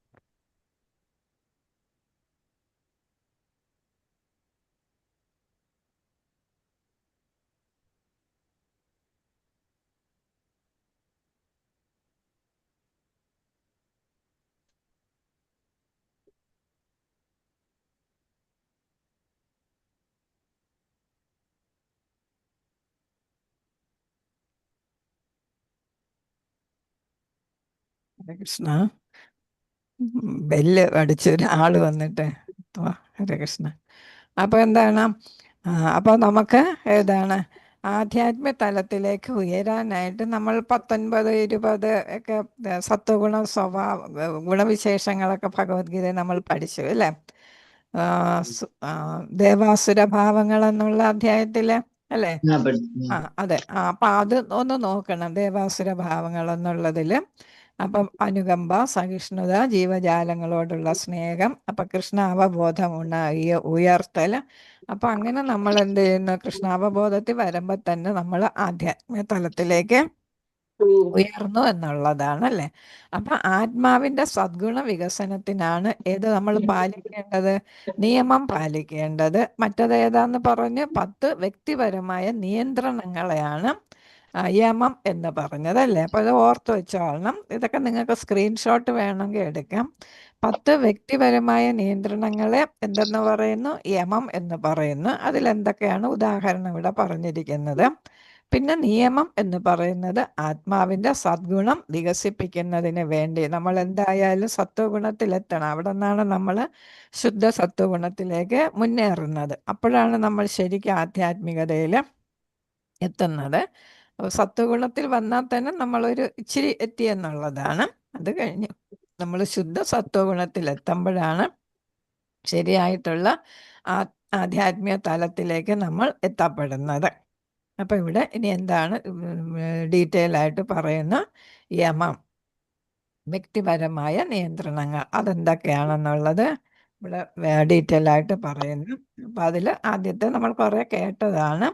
ഹരേ കൃഷ്ണ. ബെല്ല് അടിച്ച് ഒരാൾ വന്നിട്ട് ഹരേ കൃഷ്ണ. അപ്പോൾ എന്താണ് അപ്പോൾ നമുക്ക് ഏതാണ് ആധ്യാത്മിക തലത്തിലേക്ക് ഉയരാനായിട്ട് നമ്മൾ 19, 20 ഒക്കെ സത്വഗുണ ഗുണവിശേഷങ്ങളൊക്കെ ഭഗവത്ഗീത നമ്മൾ പഠിച്ചു അല്ലേ? ദേവാസുര ഭാവങ്ങൾ എന്നുള്ള അധ്യായത്തിൽ അല്ലേ? അതെ. അപ്പം അത് ഒന്ന് നോക്കണം, ദേവാസുര ഭാവങ്ങൾ എന്നുള്ളതിൽ. അപ്പം അനുകമ്പ, സഹിഷ്ണുത, ജീവജാലങ്ങളോടുള്ള സ്നേഹം, അപ്പം കൃഷ്ണാവബോധം ഉയർത്തൽ. അപ്പം അങ്ങനെ നമ്മൾ എന്ത് ചെയ്യുന്നു? കൃഷ്ണാവബോധത്തിൽ വരുമ്പോൾ തന്നെ നമ്മൾ ആധ്യാത്മിക തലത്തിലേക്ക് ഉയർന്നു എന്നുള്ളതാണ് അല്ലേ? അപ്പം ആത്മാവിൻ്റെ സദ്ഗുണ വികസനത്തിനാണ് ഏത് നമ്മൾ പാലിക്കേണ്ടത്? നിയമം പാലിക്കേണ്ടത്. മറ്റത് ഏതാന്ന് പറഞ്ഞ് 10 വ്യക്തിപരമായ നിയന്ത്രണങ്ങളെയാണ് യമം എന്ന് പറഞ്ഞത് അല്ലേ? അപ്പോൾ ഇത് ഓർത്ത് വെച്ചോളണം. ഇതൊക്കെ നിങ്ങൾക്ക് സ്ക്രീൻഷോട്ട് വേണമെങ്കിൽ എടുക്കാം. 10 വ്യക്തിപരമായ നിയന്ത്രണങ്ങളെ എന്തെന്ന് പറയുന്നു? യമം എന്ന് പറയുന്നു. അതിലെന്തൊക്കെയാണ് ഉദാഹരണം ഇവിടെ പറഞ്ഞിരിക്കുന്നത്. പിന്നെ നിയമം എന്ന് പറയുന്നത് ആത്മാവിൻ്റെ സദ്ഗുണം വികസിപ്പിക്കുന്നതിന് വേണ്ടി നമ്മൾ എന്തായാലും സത്വഗുണത്തിലെത്തണം. അവിടെ നിന്നാണ് നമ്മൾ ശുദ്ധ സത്വഗുണത്തിലേക്ക് മുന്നേറുന്നത്. അപ്പോഴാണ് നമ്മൾ ശരിക്കും ആധ്യാത്മികതയിൽ എത്തുന്നത്. അപ്പോൾ സത്വഗുണത്തിൽ വന്നാൽ തന്നെ നമ്മളൊരു ഇച്ചിരി എത്തി എന്നുള്ളതാണ്. അത് കഴിഞ്ഞ് നമ്മൾ ശുദ്ധ സത്വഗുണത്തിൽ എത്തുമ്പോഴാണ് ശരിയായിട്ടുള്ള ആധ്യാത്മിക തലത്തിലേക്ക് നമ്മൾ എത്തപ്പെടുന്നത്. അപ്പം ഇവിടെ ഇനി എന്താണ് ഡീറ്റെയിൽ ആയിട്ട് പറയുന്ന യമം, വ്യക്തിപരമായ നിയന്ത്രണങ്ങൾ അതെന്തൊക്കെയാണെന്നുള്ളത് ഇവിടെ ഡീറ്റെയിൽ ആയിട്ട് പറയുന്നു. അപ്പം അതിൽ ആദ്യത്തെ നമ്മൾ കുറേ കേട്ടതാണ്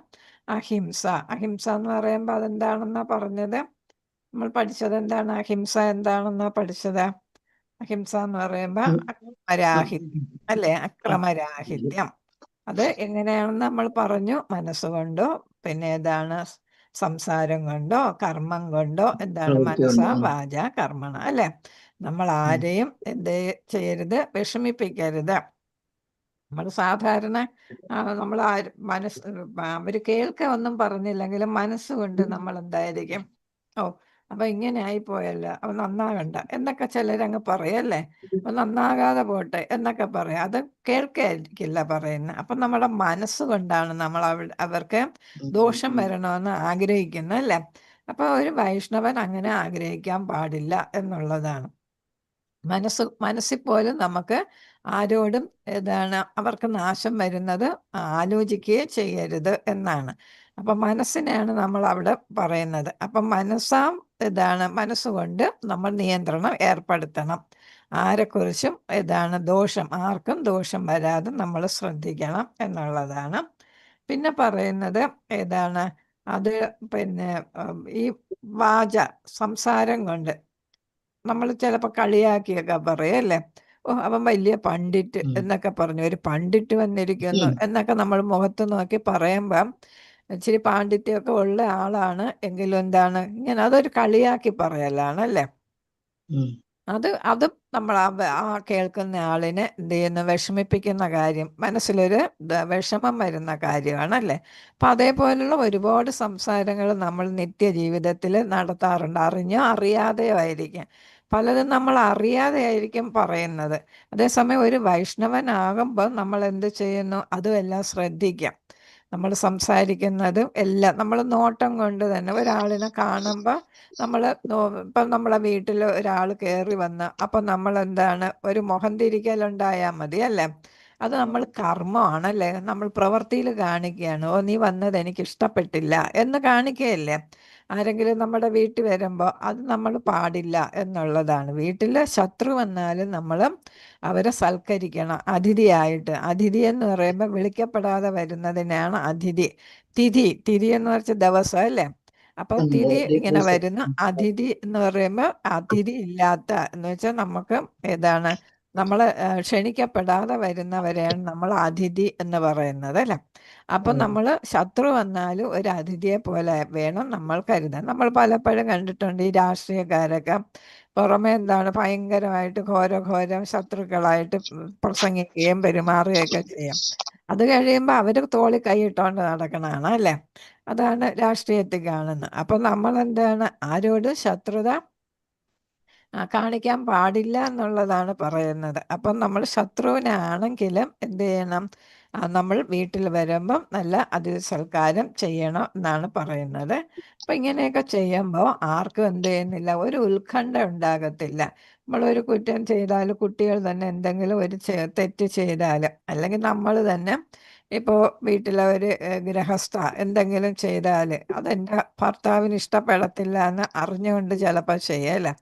അഹിംസ. അഹിംസ എന്ന് പറയുമ്പോൾ അതെന്താണെന്നാ പറഞ്ഞത്? നമ്മൾ പഠിച്ചത് എന്താണ്? അഹിംസ എന്താണെന്നാ പഠിച്ചത്? അഹിംസ എന്ന് പറയുമ്പോൾ അക്രമരാഹിത്യം അല്ലേ? അക്രമരാഹിത്യം. അത് എങ്ങനെയാണെന്ന് നമ്മൾ പറഞ്ഞു. മനസ്സുകൊണ്ടോ പിന്നെ ഏതാണ് സംസാരം കൊണ്ടോ കർമ്മം കൊണ്ടോ എന്താണ് മനസ്സ വാച കർമ്മണ അല്ലേ? നമ്മൾ ആരെയും എന്ത് ചെയ്യരുത്? വിഷമിപ്പിക്കരുത്. നമ്മൾ സാധാരണ നമ്മൾ മനസ്സ് അവർ കേൾക്കാൻ ഒന്നും പറഞ്ഞില്ലെങ്കിലും മനസ്സുകൊണ്ട് നമ്മൾ എന്തായിരിക്കും, ഓ അപ്പൊ ഇങ്ങനെ ആയിപ്പോയല്ലോ, അപ്പൊ നന്നാകണ്ട എന്നൊക്കെ ചിലരങ്ങ് പറയല്ലേ. അപ്പൊ നന്നാകാതെ പോട്ടെ എന്നൊക്കെ പറയാം. അത് കേൾക്കായിരിക്കില്ല പറയുന്നത്. അപ്പൊ നമ്മുടെ മനസ്സുകൊണ്ടാണ് നമ്മൾ അവർക്ക് ദോഷം വരണമെന്ന് ആഗ്രഹിക്കുന്നത് അല്ലേ? അപ്പൊ ഒരു വൈഷ്ണവൻ അങ്ങനെ ആഗ്രഹിക്കാൻ പാടില്ല എന്നുള്ളതാണ്. മനസ്സിൽ പോലും നമുക്ക് ആരോടും അവർക്ക് നാശം വരുന്നത് ആലോചിക്കുകയേ ചെയ്യരുത് എന്നാണ്. അപ്പം മനസ്സിനെയാണ് നമ്മൾ അവിടെ പറയുന്നത്. അപ്പം മനസ്സുകൊണ്ട് നമ്മൾ നിയന്ത്രണം ഏർപ്പെടുത്തണം. ആരെക്കുറിച്ചും ആർക്കും ദോഷം വരാതെ നമ്മൾ ശ്രദ്ധിക്കണം എന്നുള്ളതാണ്. പിന്നെ പറയുന്നത് അത് പിന്നെ ഈ സംസാരം കൊണ്ട് നമ്മൾ ചിലപ്പോൾ കളിയാക്കിയൊക്കെ പറയല്ലേ, ഓ അവൻ വലിയ പണ്ഡിറ്റ് എന്നൊക്കെ പറഞ്ഞു, ഒരു പണ്ഡിറ്റ് വന്നിരിക്കുന്നു എന്നൊക്കെ നമ്മൾ മുഖത്ത് നോക്കി പറയുമ്പം ഇച്ചിരി പാണ്ഡിത്യമൊക്കെ ഉള്ള ആളാണ് എങ്കിലും ഇങ്ങനെ അതൊരു കളിയാക്കി പറയലാണ് അല്ലേ? അതും നമ്മൾ ആ കേൾക്കുന്ന ആളിനെ എന്ത് ചെയ്യുന്നു? വിഷമിപ്പിക്കുന്ന കാര്യം, മനസ്സിലൊരു വിഷമം വരുന്ന കാര്യമാണല്ലേ? അപ്പം അതേപോലുള്ള ഒരുപാട് സംസാരങ്ങൾ നമ്മൾ നിത്യജീവിതത്തിൽ നടത്താറുണ്ട്. അറിഞ്ഞോ അറിയാതെയോ ആയിരിക്കും. പലതും നമ്മൾ അറിയാതെ ആയിരിക്കും പറയുന്നത്. അതേസമയം ഒരു വൈഷ്ണവനാകുമ്പോൾ നമ്മൾ എന്ത് ചെയ്യുന്നു? അതുമെല്ലാം ശ്രദ്ധിക്കാം. നമ്മൾ സംസാരിക്കുന്നതും എല്ലാം നമ്മൾ നോട്ടം കൊണ്ട് തന്നെ ഒരാളിനെ കാണുമ്പോൾ നമ്മൾ ഇപ്പം നമ്മളെ വീട്ടിൽ ഒരാൾ കയറി വന്ന് അപ്പം നമ്മൾ ഒരു മുഖം തിരിക്കലുണ്ടായാൽ മതി അല്ലേ? അത് നമ്മൾ കർമ്മമാണല്ലേ? നമ്മൾ പ്രവൃത്തിയിൽ കാണിക്കുകയാണ്. ഓ നീ വന്നത് എനിക്ക് ഇഷ്ടപ്പെട്ടില്ല എന്ന് കാണിക്കുകയല്ലേ? ആരെങ്കിലും നമ്മുടെ വീട്ടിൽ വരുമ്പോൾ അത് നമ്മൾ പാടില്ല എന്നുള്ളതാണ്. വീട്ടിൽ ശത്രു വന്നാലും നമ്മൾ അവരെ സൽക്കരിക്കണം അതിഥിയായിട്ട്. അതിഥി എന്ന് പറയുമ്പോൾ വിളിക്കപ്പെടാതെ വരുന്നതിനാണ് അതിഥി. തിഥി എന്ന് വെച്ചാൽ ദിവസം അല്ലേ? അപ്പം തിഥി ഇങ്ങനെ വരുന്ന അതിഥി എന്ന് പറയുമ്പോൾ അതിഥി ഇല്ലാത്ത എന്ന് വെച്ചാൽ നമുക്ക് നമ്മൾ ക്ഷണിക്കപ്പെടാതെ വരുന്നവരെയാണ് നമ്മൾ അതിഥി എന്ന് പറയുന്നത് അല്ലേ? അപ്പം നമ്മൾ ശത്രു വന്നാലും ഒരു അതിഥിയെ പോലെ വേണം നമ്മൾ കരുതാൻ. നമ്മൾ പലപ്പോഴും കണ്ടിട്ടുണ്ട് ഈ രാഷ്ട്രീയക്കാരൊക്കെ പുറമെ ഭയങ്കരമായിട്ട് ഘോരം ശത്രുക്കളായിട്ട് പ്രസംഗിക്കുകയും പെരുമാറുകയൊക്കെ ചെയ്യും. അത് കഴിയുമ്പോൾ അവർ തോളിൽ കൈയിട്ടോണ്ട് നടക്കണതാണ് അല്ലേ? അതാണ് രാഷ്ട്രീയത്തിൽ കാണുന്നത്. അപ്പം നമ്മൾ ആരോട് ശത്രുത കാണിക്കാൻ പാടില്ല എന്നുള്ളതാണ് പറയുന്നത്. അപ്പം നമ്മൾ ശത്രുവിനാണെങ്കിലും എന്ത് ചെയ്യണം? നമ്മൾ വീട്ടിൽ വരുമ്പം നല്ല അതിഥി സൽക്കാരം ചെയ്യണം എന്നാണ് പറയുന്നത്. അപ്പം ഇങ്ങനെയൊക്കെ ചെയ്യുമ്പോൾ ആർക്കും എന്ത് ചെയ്യുന്നില്ല, ഒരു ഉത്കണ്ഠ ഉണ്ടാകത്തില്ല. നമ്മളൊരു കുറ്റം ചെയ്താൽ കുട്ടികൾ തന്നെ എന്തെങ്കിലും ഒരു തെറ്റ് ചെയ്താൽ അല്ലെങ്കിൽ നമ്മൾ തന്നെ ഇപ്പോൾ വീട്ടിലെ ഒരു ഗൃഹസ്ഥ എന്തെങ്കിലും ചെയ്താൽ അതെൻ്റെ ഭർത്താവിന് ഇഷ്ടപ്പെടത്തില്ല എന്ന് അറിഞ്ഞുകൊണ്ട് ചിലപ്പോൾ ചെയ്യല്ലേ.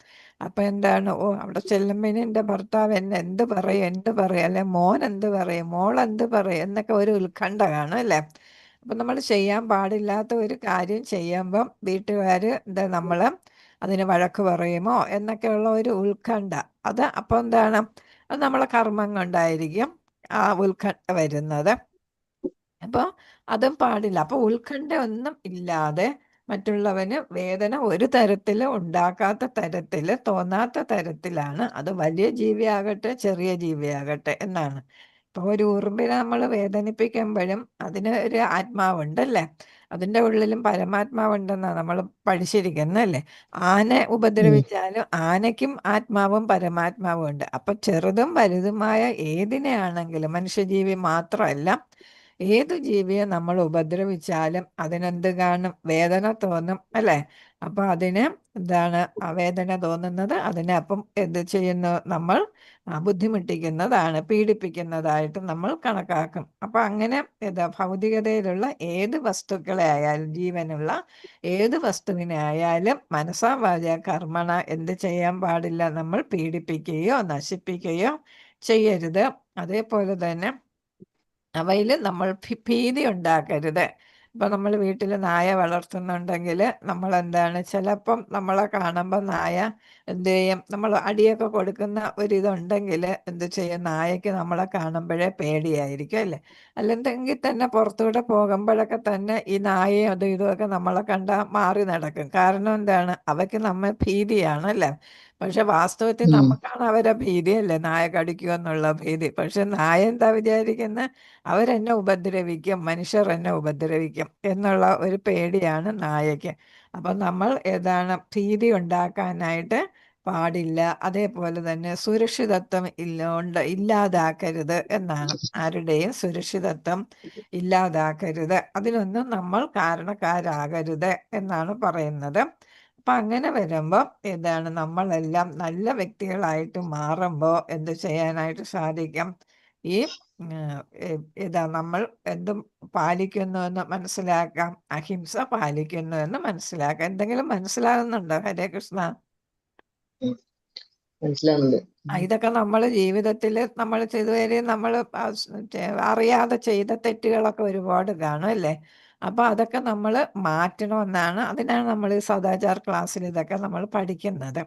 അപ്പം ഓ അവിടെ ചെല്ലുമ്പോൾ എൻ്റെ ഭർത്താവ് എന്നെ എന്ത് പറയും അല്ലെ മോൻ എന്ത് പറയും, മോൾ എന്ത് പറയും എന്നൊക്കെ ഒരു ഉത്കണ്ഠ കാണും അല്ലേ? അപ്പം നമ്മൾ ചെയ്യാൻ പാടില്ലാത്ത ഒരു കാര്യം ചെയ്യുമ്പം വീട്ടുകാർ നമ്മൾ അതിന് വഴക്ക് പറയുമോ എന്നൊക്കെയുള്ള ഒരു ഉത്കണ്ഠ. അപ്പം അത് നമ്മളെ കർമ്മം കൊണ്ടായിരിക്കും ആ ഉത്കണ്ഠ വരുന്നത്. അപ്പോൾ അതും പാടില്ല. അപ്പോൾ ഉത്കണ്ഠ ഒന്നും ഇല്ലാതെ മറ്റുള്ളവന് വേദന ഒരു തരത്തിൽ ഉണ്ടാക്കാത്ത തരത്തിൽ തോന്നാത്ത തരത്തിലാണ്, അത് വലിയ ജീവിയാകട്ടെ ചെറിയ ജീവിയാകട്ടെ എന്നാണ്. ഇപ്പോൾ ഒരു ഉറുമ്പിനെ നമ്മൾ വേദനിപ്പിക്കുമ്പോഴും അതിന് ഒരു ആത്മാവുണ്ടല്ലേ? അതിൻ്റെ ഉള്ളിലും പരമാത്മാവുണ്ടെന്നാണ് നമ്മൾ പഠിച്ചിരിക്കുന്നല്ലേ? ആന ഉപദ്രവിച്ചാലും ആനയ്ക്കും ആത്മാവും പരമാത്മാവും ഉണ്ട്. അപ്പം ചെറുതും വലുതുമായ ഏതിനെയാണെങ്കിലും മനുഷ്യജീവി മാത്രമല്ല ഏത് ജീവിയെ നമ്മൾ ഉപദ്രവിച്ചാലും അതിനെന്ത് കാണും? വേദന തോന്നും അല്ലേ? അപ്പൊ അതിന് എന്താണ് ആ വേദന തോന്നുന്നത്? അതിനെ അപ്പം എന്ത് ചെയ്യുന്നു? നമ്മൾ ബുദ്ധിമുട്ടിക്കുന്നതാണ്, പീഡിപ്പിക്കുന്നതായിട്ട് നമ്മൾ കണക്കാക്കും. അപ്പൊ അങ്ങനെ ഭൗതികതയിലുള്ള ഏത് വസ്തുക്കളെ ആയാലും, ജീവനുള്ള ഏത് വസ്തുവിനെ ആയാലും മനസാ വാചാ കർമ്മണ എന്ത് ചെയ്യാൻ പാടില്ല? നമ്മൾ പീഡിപ്പിക്കുകയോ നശിപ്പിക്കുകയോ ചെയ്യരുത്. അതേപോലെ തന്നെ അവയിൽ നമ്മൾ ഭീതി ഉണ്ടാക്കരുത്. ഇപ്പം നമ്മൾ വീട്ടിൽ നായ വളർത്തുന്നുണ്ടെങ്കിൽ നമ്മൾ എന്താണ്, ചിലപ്പം നമ്മളെ കാണുമ്പോൾ നായ എന്ത് ചെയ്യും? നമ്മൾ അടിയൊക്കെ കൊടുക്കുന്ന ഒരിതുണ്ടെങ്കിൽ എന്ത് ചെയ്യും? നായക്ക് നമ്മളെ കാണുമ്പോഴേ പേടിയായിരിക്കും അല്ലേ? അല്ലെങ്കിൽ തന്നെ പുറത്തൂടെ പോകുമ്പോഴൊക്കെ തന്നെ ഈ നായയും അതും ഇതുമൊക്കെ നമ്മളെ കണ്ടാൽ മാറി നടക്കും. കാരണം എന്താണ്? അവയ്ക്ക് നമ്മെ ഭീതിയാണ് അല്ലേ? പക്ഷെ വാസ്തവത്തിൽ നമുക്കാണ് അവരെ ഭീതിയല്ലേ, നായ കടിക്കുമെന്നുള്ള ഭീതി. പക്ഷെ നായ എന്താ വിചാരിക്കുന്നത്? അവരെന്നെ ഉപദ്രവിക്കും, മനുഷ്യർ എന്നെ ഉപദ്രവിക്കും എന്നുള്ള ഒരു പേടിയാണ് നായയ്ക്ക്. അപ്പം നമ്മൾ ഭീതി ഉണ്ടാക്കാനായിട്ട് പാടില്ല. അതേപോലെ തന്നെ സുരക്ഷിതത്വം ഇല്ലാതാക്കരുത് എന്നാണ്. ആരുടെയും സുരക്ഷിതത്വം ഇല്ലാതാക്കരുത്, അതിനൊന്നും നമ്മൾ കാരണക്കാരാകരുത് എന്നാണ് പറയുന്നത്. അപ്പം അങ്ങനെ വരുമ്പോൾ നമ്മളെല്ലാം നല്ല വ്യക്തികളായിട്ട് മാറുമ്പോൾ എന്ത് ചെയ്യാനായിട്ട് സാധിക്കും? ഈ നമ്മൾ എന്തും പാലിക്കുന്നു എന്ന് മനസ്സിലാക്കാം, അഹിംസ പാലിക്കുന്നു എന്ന് മനസ്സിലാക്കാം. എന്തെങ്കിലും മനസ്സിലാകുന്നുണ്ടോ? ഹരേ കൃഷ്ണ. മനസ്സിലാവുന്നുണ്ട്. ഇതൊക്കെ നമ്മൾ ജീവിതത്തിൽ നമ്മൾ ചെയ്തുവരെ നമ്മൾ അറിയാതെ ചെയ്ത തെറ്റുകളൊക്കെ ഒരുപാട് കാണും അല്ലേ? അപ്പൊ അതൊക്കെ നമ്മൾ മാറ്റണമെന്നാണ്, അതിനാണ് നമ്മൾ ഈ സദാചാർ ക്ലാസ്സിൽ ഇതൊക്കെ നമ്മൾ പഠിക്കുന്നത്.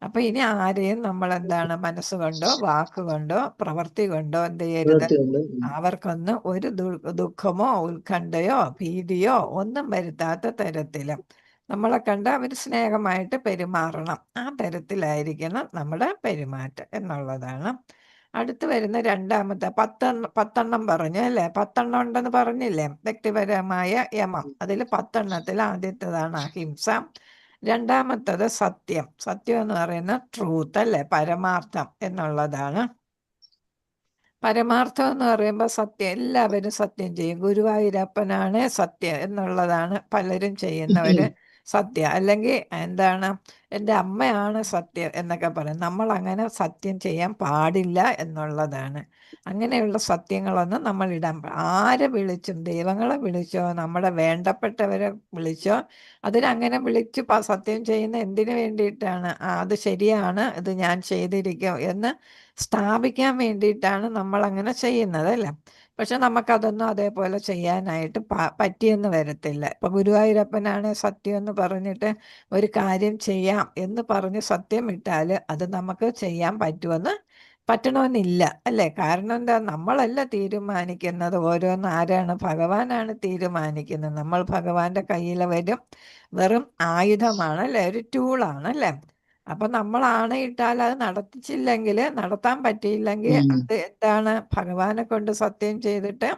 അപ്പൊ ഇനി ആരെയും നമ്മൾ മനസ്സുകൊണ്ടോ വാക്കുകൊണ്ടോ പ്രവൃത്തി കൊണ്ടോ എന്ത് ചെയ്യരുത്? പ്രവൃത്തിയുണ്ട്. അവർക്കൊന്നും ഒരു ദുഃഖമോ ഉത്കണ്ഠയോ ഭീതിയോ ഒന്നും വരുത്താത്ത തരത്തില് നമ്മളെ കണ്ട് അവർ സ്നേഹമായിട്ട് പെരുമാറണം. ആ തരത്തിലായിരിക്കണം നമ്മുടെ പെരുമാറ്റം എന്നുള്ളതാണ്. അടുത്ത് വരുന്ന രണ്ടാമത്തെ 10 പറഞ്ഞു അല്ലേ? 10 ഉണ്ടെന്ന് പറഞ്ഞില്ലേ? വ്യക്തിപരമായ യമം. അതിൽ 10 ആദ്യത്തേതാണ് അഹിംസ. രണ്ടാമത്തത് സത്യം. സത്യം എന്ന് പറയുന്നത് ട്രൂത്ത് അല്ലേ? പരമാർത്ഥം എന്നുള്ളതാണ്. പരമാർത്ഥം എന്ന് പറയുമ്പോൾ സത്യം, എല്ലാവരും സത്യം ചെയ്യും. ഗുരുവായൂരപ്പനാണ് സത്യം എന്നുള്ളതാണ് പലരും ചെയ്യുന്നവര് സത്യം. അല്ലെങ്കിൽ എൻ്റെ അമ്മയാണ് സത്യം എന്നൊക്കെ പറയും. നമ്മൾ അങ്ങനെ സത്യം ചെയ്യാൻ പാടില്ല എന്നുള്ളതാണ്. അങ്ങനെയുള്ള സത്യങ്ങളൊന്നും നമ്മൾ ആരെ വിളിച്ചും, ദൈവങ്ങളെ വിളിച്ചോ നമ്മുടെ വേണ്ടപ്പെട്ടവരെ വിളിച്ചോ, അതിനങ്ങനെ വിളിച്ച് സത്യം ചെയ്യുന്ന എന്തിനു വേണ്ടിയിട്ടാണ്? അത് ശരിയാണ്, ഇത് ഞാൻ ചെയ്തിരിക്കും എന്ന് സ്ഥാപിക്കാൻ വേണ്ടിയിട്ടാണ് നമ്മൾ അങ്ങനെ ചെയ്യുന്നത് അല്ലേ? പക്ഷെ നമുക്കതൊന്നും അതേപോലെ ചെയ്യാനായിട്ട് പറ്റിയെന്ന് വരത്തില്ല. ഇപ്പൊ ഗുരുവായൂരപ്പനാണ് സത്യം എന്ന് പറഞ്ഞിട്ട് ഒരു കാര്യം ചെയ്യാം എന്ന് പറഞ്ഞ് സത്യം ഇട്ടാൽ അത് നമുക്ക് ചെയ്യാൻ പറ്റണമെന്നില്ല അല്ലേ? കാരണം എന്താ? നമ്മളല്ല തീരുമാനിക്കുന്നത് ഓരോന്ന്. ആരാണ്? ഭഗവാനാണ് തീരുമാനിക്കുന്നത്. നമ്മൾ ഭഗവാന്റെ കയ്യിൽ വെറും ആയുധമാണ് അല്ലേ? ഒരു ടൂളാണ് അല്ലേ? അപ്പൊ നമ്മൾ ആണയിട്ടാൽ അത് നടത്താൻ പറ്റിയില്ലെങ്കിൽ അത് ഭഗവാനെ കൊണ്ട് സത്യം ചെയ്തിട്ട്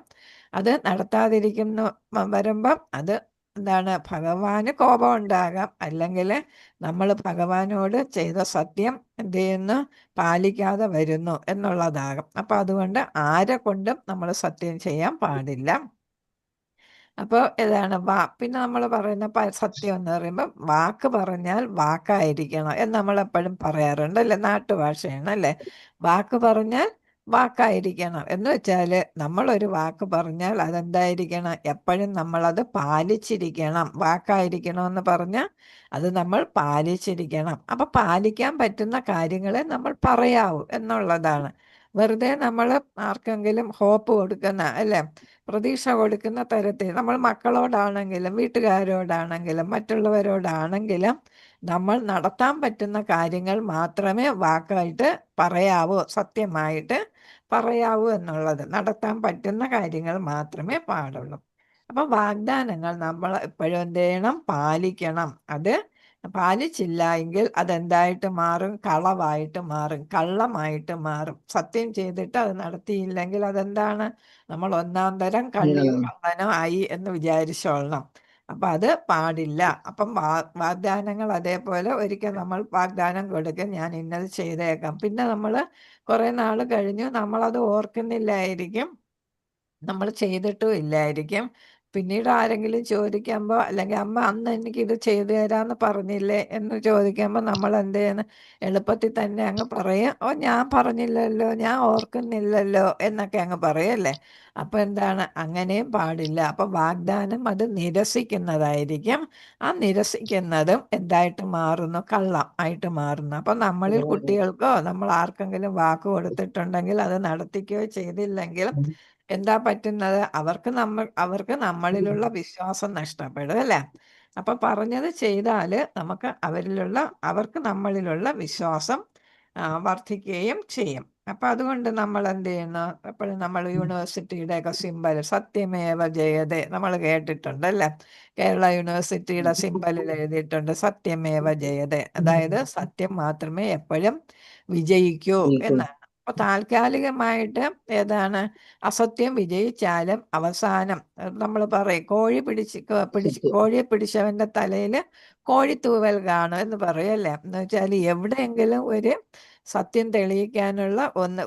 അത് നടത്താതിരിക്കുന്നു വരുമ്പം അത് ഭഗവാന് കോപം ഉണ്ടാകാം. അല്ലെങ്കിൽ നമ്മൾ ഭഗവാനോട് ചെയ്ത സത്യം എന്ത് ചെയ്യുന്നു? പാലിക്കാതെ വരുന്നു എന്നുള്ളതാകും. അപ്പൊ അതുകൊണ്ട് ആരെ കൊണ്ടും നമ്മൾ സത്യം ചെയ്യാൻ പാടില്ല. അപ്പോൾ പിന്നെ നമ്മൾ പറയുന്ന സത്യം എന്ന് പറയുമ്പോൾ വാക്ക് പറഞ്ഞാൽ വാക്കായിരിക്കണം എന്ന് നമ്മളെപ്പോഴും പറയാറുണ്ട് അല്ലേ? നാട്ടുഭാഷയാണ് അല്ലേ? വാക്ക് പറഞ്ഞാൽ വാക്കായിരിക്കണം എന്ന് വെച്ചാൽ നമ്മളൊരു വാക്ക് പറഞ്ഞാൽ അതെന്തായിരിക്കണം? എപ്പോഴും നമ്മളത് പാലിച്ചിരിക്കണം. വാക്കായിരിക്കണം എന്ന് പറഞ്ഞാൽ അത് നമ്മൾ പാലിച്ചിരിക്കണം. അപ്പം പാലിക്കാൻ പറ്റുന്ന കാര്യങ്ങളെ നമ്മൾ പറയാവൂ എന്നുള്ളതാണ്. വെറുതെ നമ്മൾ ആർക്കെങ്കിലും ഹോപ്പ് കൊടുക്കുന്ന അല്ലേ, പ്രതീക്ഷ കൊടുക്കുന്ന തരത്തിൽ നമ്മൾ മക്കളോടാണെങ്കിലും വീട്ടുകാരോടാണെങ്കിലും മറ്റുള്ളവരോടാണെങ്കിലും നമ്മൾ നടത്താൻ പറ്റുന്ന കാര്യങ്ങൾ മാത്രമേ വാക്കായിട്ട് പറയാവൂ, സത്യമായിട്ട് പറയാവൂ എന്നുള്ളത്. നടത്താൻ പറ്റുന്ന കാര്യങ്ങൾ മാത്രമേ പാടുള്ളൂ. അപ്പം വാഗ്ദാനങ്ങൾ നമ്മൾ എപ്പോഴും എന്ത് ചെയ്യണം? പാലിക്കണം. അത് പാലിച്ചില്ല എങ്കിൽ അതെന്തായിട്ട് മാറും? കളവായിട്ട് മാറും, കള്ളമായിട്ട് മാറും. സത്യം ചെയ്തിട്ട് അത് നടത്തിയില്ലെങ്കിൽ അതെന്താണ്? നമ്മൾ ഒന്നാം തരം കള്ളിയോ കള്ളനോ ആയി എന്ന് വിചാരിച്ചോളണം. അപ്പം അത് പാടില്ല. അപ്പം വാഗ്ദാനങ്ങൾ അതേപോലെ ഒരിക്കൽ നമ്മൾ വാഗ്ദാനം കൊടുക്കും, ഞാൻ ഇന്നത് ചെയ്തേക്കാം. പിന്നെ നമ്മൾ കുറേ നാൾ കഴിഞ്ഞു നമ്മളത് ഓർക്കുന്നില്ലായിരിക്കും. നമ്മൾ ചെയ്തിട്ടും ഇല്ലായിരിക്കും. പിന്നീട് ആരെങ്കിലും ചോദിക്കുമ്പോൾ, അല്ലെങ്കിൽ അമ്മ അന്ന് എനിക്ക് ഇത് ചെയ്തു തരാമെന്ന് പറഞ്ഞില്ലേ എന്ന് ചോദിക്കുമ്പോൾ നമ്മൾ എന്ത് ചെയ്യുന്നു? എളുപ്പത്തിൽ തന്നെ അങ്ങ് പറയും, ഓ ഞാൻ പറഞ്ഞില്ലല്ലോ, ഞാൻ ഓർക്കുന്നില്ലല്ലോ എന്നൊക്കെ അങ്ങ് പറയല്ലേ. അപ്പോൾ എന്താണ്? അങ്ങനെയും പാടില്ല. അപ്പോൾ വാഗ്ദാനം അത് നിരസിക്കുന്നതായിരിക്കും. ആ നിരസിക്കുന്നതും എന്തായിട്ട് മാറുന്നു? കള്ളം ആയിട്ട് മാറുന്നു. അപ്പം നമ്മളിൽ കുട്ടികൾക്കോ നമ്മൾ ആർക്കെങ്കിലും വാക്ക് കൊടുത്തിട്ടുണ്ടെങ്കിൽ അത് നടത്തിക്കുകയോ ചെയ്തില്ലെങ്കിൽ എന്താ പറ്റുന്നത്? അവർക്ക് നമ്മളിലുള്ള വിശ്വാസം നഷ്ടപ്പെടും അല്ലേ. അപ്പൊ പറഞ്ഞത് ചെയ്താല് അവർക്ക് നമ്മളിലുള്ള വിശ്വാസം വർദ്ധിക്കുകയും ചെയ്യും. അപ്പൊ അതുകൊണ്ട് നമ്മൾ എന്ത് ചെയ്യുന്നു? എപ്പോഴും നമ്മൾ യൂണിവേഴ്സിറ്റിയുടെ ഒക്കെ സിമ്പൽ സത്യമേവ ജയതേ നമ്മൾ കേട്ടിട്ടുണ്ട് അല്ലേ. കേരള യൂണിവേഴ്സിറ്റിയുടെ സിമ്പലിൽ എഴുതിയിട്ടുണ്ട് സത്യമേവ ജയതേ, അതായത് സത്യം മാത്രമേ എപ്പോഴും വിജയിക്കൂ എന്നാണ്. അപ്പൊ താൽക്കാലികമായിട്ട് ഏതാണ്? അസത്യം വിജയിച്ചാലും അവസാനം നമ്മൾ പറയും കോഴിയെ പിടിച്ചവന്റെ തലയിൽ കോഴിത്തൂവൽ കാണും എന്ന് പറയല്ലേ. എന്ന് വെച്ചാൽ എവിടെയെങ്കിലും ഒരു സത്യം തെളിയിക്കാനുള്ള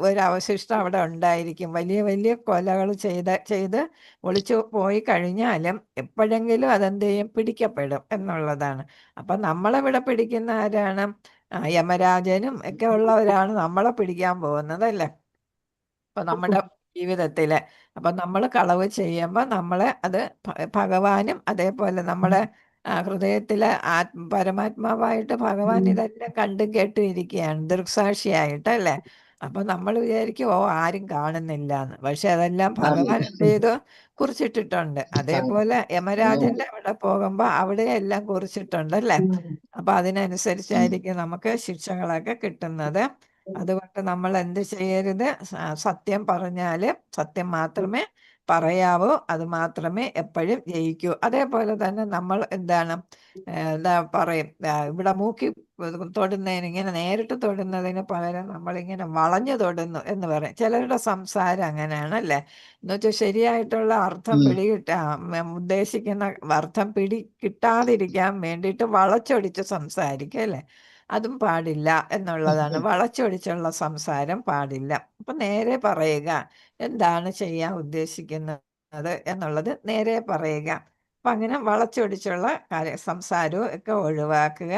ഒരു അവശിഷ്ടം അവിടെ ഉണ്ടായിരിക്കും. വലിയ വലിയ കൊലകൾ ചെയ്ത് ഒളിച്ചു പോയി കഴിഞ്ഞാലും എപ്പോഴെങ്കിലും അതെന്ത് ചെയ്യും? പിടിക്കപ്പെടും എന്നുള്ളതാണ്. അപ്പം നമ്മളിവിടെ പിടിക്കുന്ന ആരാണ്? യമരാജനും ഒക്കെ ഉള്ളവരാണ് നമ്മളെ പിടിക്കാൻ പോകുന്നത് അല്ലേ. അപ്പൊ നമ്മുടെ ജീവിതത്തില് അപ്പൊ നമ്മൾ കളവ് ചെയ്യുമ്പോൾ നമ്മളെ അത് ഭഗവാനും അതേപോലെ നമ്മളെ ഹൃദയത്തിലെ പരമാത്മാവായിട്ട് ഭഗവാൻ ഇതെല്ലാം കണ്ടും കേട്ടും ഇരിക്കുകയാണ് ദൃക്സാക്ഷിയായിട്ട് അല്ലേ. അപ്പൊ നമ്മൾ വിചാരിക്കും ഓ ആരും കാണുന്നില്ല എന്ന്. പക്ഷെ അതെല്ലാം ഭഗവാൻ എന്ത് ചെയ്തു? കുറിച്ചിട്ടിട്ടുണ്ട്. അതേപോലെ യമരാജന്റെ അവിടെ പോകുമ്പോൾ അവിടെ എല്ലാം കുറിച്ചിട്ടുണ്ട് അല്ലേ. അപ്പൊ അതിനനുസരിച്ചായിരിക്കും നമുക്ക് ശിക്ഷകളൊക്കെ കിട്ടുന്നത്. അതുകൊണ്ട് നമ്മൾ എന്ത് ചെയ്യരുത്? സത്യം പറഞ്ഞാല് സത്യം മാത്രമേ പറയാവൂ, അത് മാത്രമേ എപ്പോഴും ജയിക്കൂ. അതേപോലെ തന്നെ നമ്മൾ എന്താണ് എന്താ പറയും, ഇവിടെ മൂക്കി തൊടുന്നതിന് ഇങ്ങനെ നേരിട്ട് തൊടുന്നതിന് പകരം നമ്മളിങ്ങനെ വളഞ്ഞു തൊടുന്നു എന്ന് പറയും. ചിലരുടെ സംസാരം അങ്ങനെയാണ് അല്ലേ. എന്ന് വെച്ചാൽ ശരിയായിട്ടുള്ള അർത്ഥം ഉദ്ദേശിക്കുന്ന അർത്ഥം കിട്ടാതിരിക്കാൻ വേണ്ടിയിട്ട് വളച്ചൊടിച്ച് സംസാരിക്കും അല്ലേ. അതും പാടില്ല എന്നുള്ളതാണ്. വളച്ചൊടിച്ചുള്ള സംസാരം പാടില്ല. അപ്പൊ നേരെ പറയുക, എന്താണ് ചെയ്യാൻ ഉദ്ദേശിക്കുന്നത് എന്നുള്ളത് നേരെ പറയുക. അപ്പൊ അങ്ങനെ വളച്ചൊടിച്ചുള്ള സംസാരവും ഒക്കെ ഒഴിവാക്കുക.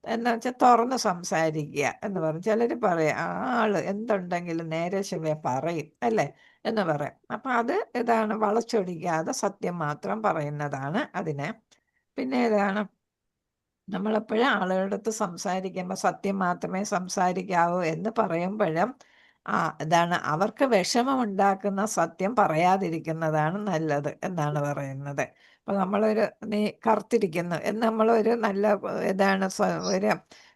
എന്ന് വെച്ചാൽ തുറന്ന് സംസാരിക്കുക എന്ന് പറയും. ചിലർ പറയും ആള് എന്തുണ്ടെങ്കിലും നേരെ ചൊവ്വേ പറയും അല്ലേ എന്ന് പറയും. അപ്പൊ അത് ഇതാണ് വളച്ചൊടിക്കാതെ സത്യം മാത്രം പറയുന്നതാണ് അതിനെ. പിന്നെ ഏതാണ്? നമ്മളെപ്പോഴും ആളുകളുടെ അടുത്ത് സംസാരിക്കുമ്പോൾ സത്യം മാത്രമേ സംസാരിക്കാവൂ എന്ന് പറയുമ്പോഴും ഇതാണ് അവർക്ക് വിഷമമുണ്ടാക്കുന്ന സത്യം പറയാതിരിക്കുന്നതാണ് നല്ലത് എന്നാണ് പറയുന്നത്. അപ്പൊ നീ കറുത്തിരിക്കുന്നു എന്ന് നമ്മളൊരു നല്ല ഇതാണ് ഒരു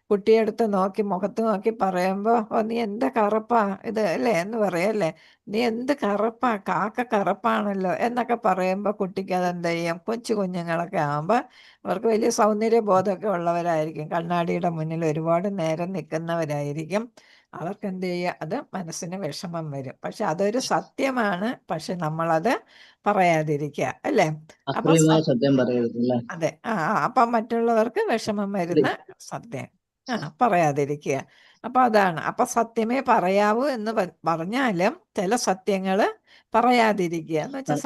കുട്ടിയെടുത്ത് നോക്കി മുഖത്ത് നോക്കി പറയുമ്പോൾ ഓ നീ എന്ത് കറുപ്പാ ഇത് അല്ലേ എന്ന് പറയല്ലേ. നീ എന്ത് കറുപ്പാ, കാക്ക കറുപ്പാണല്ലോ എന്നൊക്കെ പറയുമ്പോൾ കുട്ടിക്ക് അതെന്ത് ചെയ്യും? കുഞ്ഞുങ്ങളൊക്കെ ആകുമ്പോൾ അവർക്ക് വലിയ സൗന്ദര്യബോധമൊക്കെ ഉള്ളവരായിരിക്കും. കണ്ണാടിയുടെ മുന്നിൽ ഒരുപാട് നേരം നിൽക്കുന്നവരായിരിക്കും. അവർക്ക് എന്ത് ചെയ്യുക? അത് മനസ്സിന് വിഷമം വരും. പക്ഷെ അതൊരു സത്യമാണ്. പക്ഷെ നമ്മളത് പറയാതിരിക്കുക അല്ലേ. അപ്പൊ സത്യം പറയരുതല്ലേ. അതെ. അപ്പൊ മറ്റുള്ളവർക്ക് വിഷമം വരുന്ന സത്യം പറയാതിരിക്കുക. അപ്പൊ അതാണ്. അപ്പൊ സത്യമേ പറയാവൂ എന്ന് പറഞ്ഞാലും ചില സത്യങ്ങള് പറയാതിരിക്കുക എന്ന് വെച്ചാൽ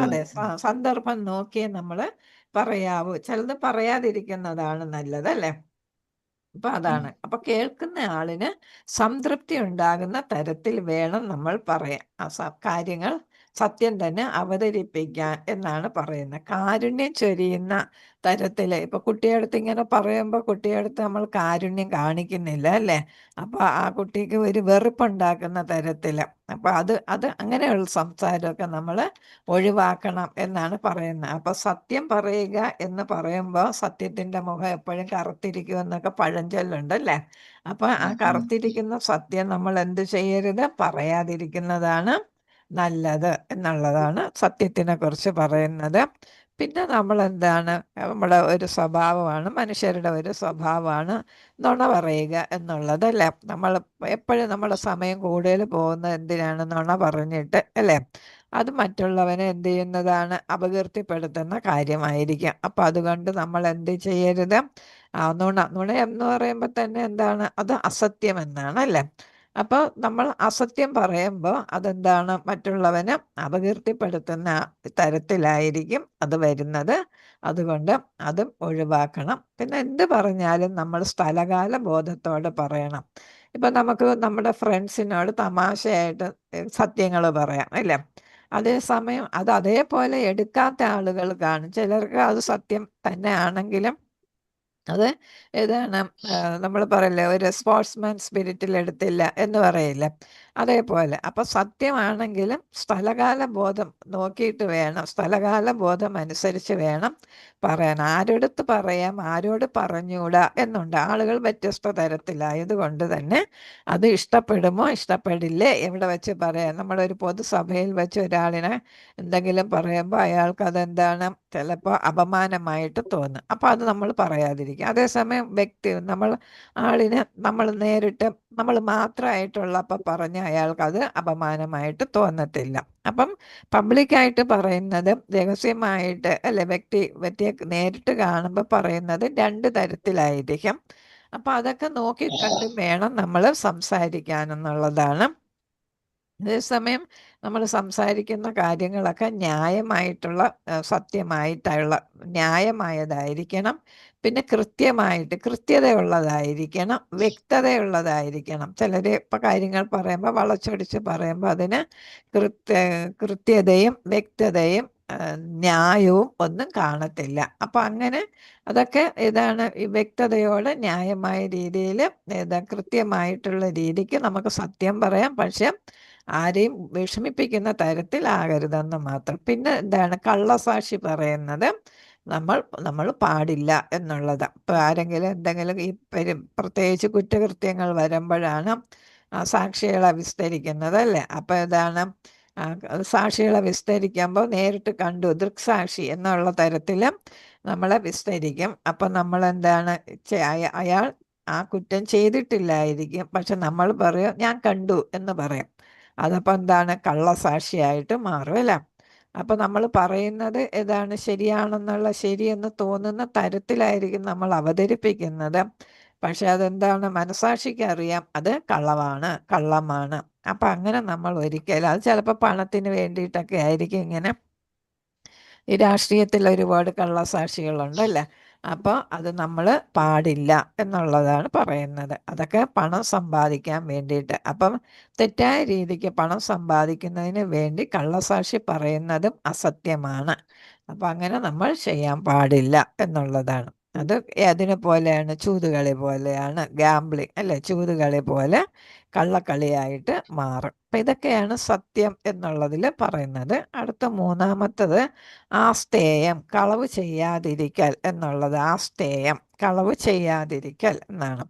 അതെ സന്ദർഭം നോക്കിയേ നമ്മള് പറയാവൂ. ചിലത് പറയാതിരിക്കുന്നതാണ് നല്ലത് അല്ലേ. അപ്പൊ അതാണ്. അപ്പൊ കേൾക്കുന്ന ആളിന് സംതൃപ്തി ഉണ്ടാകുന്ന തരത്തിൽ വേണം നമ്മൾ പറയാൻ. കാര്യങ്ങൾ സത്യം തന്നെ അവതരിപ്പിക്കാൻ എന്നാണ് പറയുന്നത്. കാരുണ്യം ചൊരിയുന്ന തരത്തില് ഇപ്പൊ കുട്ടിയെടുത്ത് ഇങ്ങനെ പറയുമ്പോൾ കുട്ടിയെടുത്ത് നമ്മൾ കാരുണ്യം കാണിക്കുന്നില്ല അല്ലേ. അപ്പൊ ആ കുട്ടിക്ക് ഒരു വെറുപ്പുണ്ടാക്കുന്ന തരത്തില് അപ്പൊ അത് അങ്ങനെയുള്ള സംസാരമൊക്കെ നമ്മൾ ഒഴിവാക്കണം എന്നാണ് പറയുന്നത്. അപ്പൊ സത്യം പറയുക എന്ന് പറയുമ്പോൾ സത്യത്തിന്റെ മുഖം എപ്പോഴും കറുത്തിരിക്കും എന്നൊക്കെ പഴഞ്ചൊല്ലുണ്ടല്ലേ. അപ്പൊ ആ കറുത്തിരിക്കുന്ന സത്യം നമ്മൾ എന്ത് ചെയ്യരുത്? പറയാതിരിക്കുന്നതാണ് നല്ലത് എന്നുള്ളതാണ് സത്യത്തിനെ കുറിച്ച് പറയുന്നത്. പിന്നെ നമ്മൾ എന്താണ്? നമ്മുടെ ഒരു സ്വഭാവമാണ്, മനുഷ്യരുടെ ഒരു സ്വഭാവമാണ് നുണ പറയുക എന്നുള്ളത് അല്ലേ. നമ്മൾ എപ്പോഴും നമ്മുടെ സമയം കൂടുതൽ പോകുന്നത് എന്തിനാണ്? നുണ പറഞ്ഞിട്ട് അല്ലേ. അത് മറ്റുള്ളവനെ എന്ത് ചെയ്യുന്നതാണ്? അപകീർത്തിപ്പെടുത്തുന്ന കാര്യമായിരിക്കും. അപ്പൊ അതുകൊണ്ട് നമ്മൾ എന്ത് ചെയ്യരുത്? നുണ എന്ന് പറയുമ്പോൾ തന്നെ എന്താണ്? അത് അസത്യം എന്നാണ് അല്ലേ. അപ്പോൾ നമ്മൾ അസത്യം പറയുമ്പോൾ അതെന്താണ്, മറ്റുള്ളവനെ അപകീർത്തിപ്പെടുത്തുന്ന തരത്തിലായിരിക്കും അത് വരുന്നത്. അതുകൊണ്ട് അതും ഒഴിവാക്കണം. പിന്നെ എന്ത് പറഞ്ഞാലും നമ്മൾ സ്ഥലകാല ബോധത്തോടെ പറയണം. ഇപ്പം നമുക്ക് നമ്മുടെ ഫ്രണ്ട്സിനോട് തമാശയായിട്ട് സത്യങ്ങൾ പറയാം അല്ലേ? അതേസമയം അത് അതേപോലെ എടുക്കാത്ത ആളുകൾ കാണും. ചിലർക്ക് അത് സത്യം തന്നെ ആണെങ്കിലും അത് ഏതാണ്, നമ്മൾ പറയില്ലേ ഒരു സ്പോർട്സ്മാൻ സ്പിരിറ്റിൽ എടുത്തില്ല എന്ന് പറയില്ല, അതേപോലെ. അപ്പം സത്യമാണെങ്കിലും സ്ഥലകാല ബോധം നോക്കിയിട്ട് വേണം, സ്ഥലകാല ബോധം അനുസരിച്ച് വേണം പറയാൻ. ആരോടത്ത് പറയാം, ആരോട് പറഞ്ഞുകൂടാ എന്നുണ്ട്. ആളുകൾ വ്യത്യസ്ത തരത്തിലായതുകൊണ്ട് തന്നെ അത് ഇഷ്ടപ്പെടുമോ ഇഷ്ടപ്പെടില്ലേ, എവിടെ വെച്ച് പറയാം. നമ്മളൊരു പൊതുസഭയിൽ വെച്ച് ഒരാളിനെ എന്തെങ്കിലും പറയുമ്പോൾ അയാൾക്ക് അതെന്താണ് ചിലപ്പോൾ അപമാനമായിട്ട് തോന്നും. അപ്പോൾ അത് നമ്മൾ പറയാതിരിക്കും. അതേസമയം നമ്മൾ ആളിനെ നമ്മൾ നേരിട്ട് നമ്മൾ മാത്രമായിട്ടുള്ളപ്പോൾ പറഞ്ഞ അയാൾക്ക് അത് അപമാനമായിട്ട് തോന്നത്തില്ല. അപ്പം പബ്ലിക്കായിട്ട് പറയുന്നത് രഹസ്യമായിട്ട് അല്ലെ, വ്യക്തിയെ നേരിട്ട് കാണുമ്പോൾ പറയുന്നത് 2 തരത്തിലായിരിക്കും. അപ്പം അതൊക്കെ നോക്കി കണ്ടും വേണം നമ്മൾ സംസാരിക്കാനെന്നുള്ളതാണ്. അതേസമയം നമ്മൾ സംസാരിക്കുന്ന കാര്യങ്ങളൊക്കെ ന്യായമായിട്ടുള്ള സത്യമായിട്ടുള്ള ന്യായമായതായിരിക്കണം. പിന്നെ കൃത്യതയുള്ളതായിരിക്കണം, വ്യക്തതയുള്ളതായിരിക്കണം. ചിലർ ഇപ്പം കാര്യങ്ങൾ പറയുമ്പോൾ വളച്ചൊടിച്ച് പറയുമ്പോൾ അതിന് കൃത്യതയും വ്യക്തതയും ന്യായവും ഒന്നും കാണത്തില്ല. അപ്പം അങ്ങനെ അതൊക്കെ ഇതാണ് ഈ വ്യക്തതയോടെ ന്യായമായ രീതിയിൽ കൃത്യമായിട്ടുള്ള രീതിക്ക് നമുക്ക് സത്യം പറയാം. പക്ഷെ ആരെയും വിഷമിപ്പിക്കുന്ന തരത്തിലാകരുതെന്ന് മാത്രം. പിന്നെ എന്താണ് കള്ളസാക്ഷി പറയുന്നത് നമ്മൾ പാടില്ല എന്നുള്ളത്. ഇപ്പം ആരെങ്കിലും എന്തെങ്കിലും ഈ പ്രത്യേകിച്ച് കുറ്റകൃത്യങ്ങൾ വരുമ്പോഴാണ് സാക്ഷികളെ വിസ്തരിക്കുന്നത് അല്ലേ. അപ്പം ഇതാണ് സാക്ഷികളെ വിസ്തരിക്കുമ്പോൾ നേരിട്ട് കണ്ടു ദൃക്സാക്ഷി എന്നുള്ള തരത്തിൽ നമ്മളെ വിസ്തരിക്കും. അപ്പം നമ്മളെന്താണ് അയാൾ ആ കുറ്റം ചെയ്തിട്ടില്ലായിരിക്കും, പക്ഷെ നമ്മൾ പറയും ഞാൻ കണ്ടു എന്ന് പറയും. അതപ്പോൾ എന്താണ് കള്ളസാക്ഷിയായിട്ട് മാറും അല്ലേ. അപ്പം നമ്മൾ പറയുന്നത് ഏതാണ് ശരിയാണെന്നുള്ള, ശരിയെന്ന് തോന്നുന്ന തരത്തിലായിരിക്കും നമ്മൾ അവതരിപ്പിക്കുന്നത്. പക്ഷെ അതെന്താണ് മനസാക്ഷിക്ക് അറിയാം അത് കള്ളമാണ്. അപ്പം അങ്ങനെ നമ്മൾ ഒരിക്കലും, അത് ചിലപ്പോൾ പണത്തിന് വേണ്ടിയിട്ടൊക്കെ ആയിരിക്കും ഇങ്ങനെ. ഈ രാഷ്ട്രീയത്തിൽ ഒരുപാട് കള്ളസാക്ഷികളുണ്ടല്ലേ. അപ്പോൾ അത് നമ്മൾ പാടില്ല എന്നുള്ളതാണ് പറയുന്നത്. അതൊക്കെ പണം സമ്പാദിക്കാൻ വേണ്ടിയിട്ട്. അപ്പം തെറ്റായ രീതിക്ക് പണം സമ്പാദിക്കുന്നതിന് വേണ്ടി കള്ളസാക്ഷി പറയുന്നതും അസത്യമാണ്. അപ്പം അങ്ങനെ നമ്മൾ ചെയ്യാൻ പാടില്ല എന്നുള്ളതാണ്. അത് അതിനെ പോലെയാണ്, ചൂതുകളി പോലെയാണ്, ഗാംബ്ലിങ് അല്ലേ, ചൂതുകളി പോലെ കള്ളക്കളിയായിട്ട് മാറും. അപ്പം ഇതൊക്കെയാണ് സത്യം എന്നുള്ളതിൽ പറയുന്നത്. അടുത്ത മൂന്നാമത്തത് ആസ്തേയം, കളവ് ചെയ്യാതിരിക്കൽ എന്നുള്ളത്. ആസ്തേയം കളവ് ചെയ്യാതിരിക്കൽ എന്നാണ്.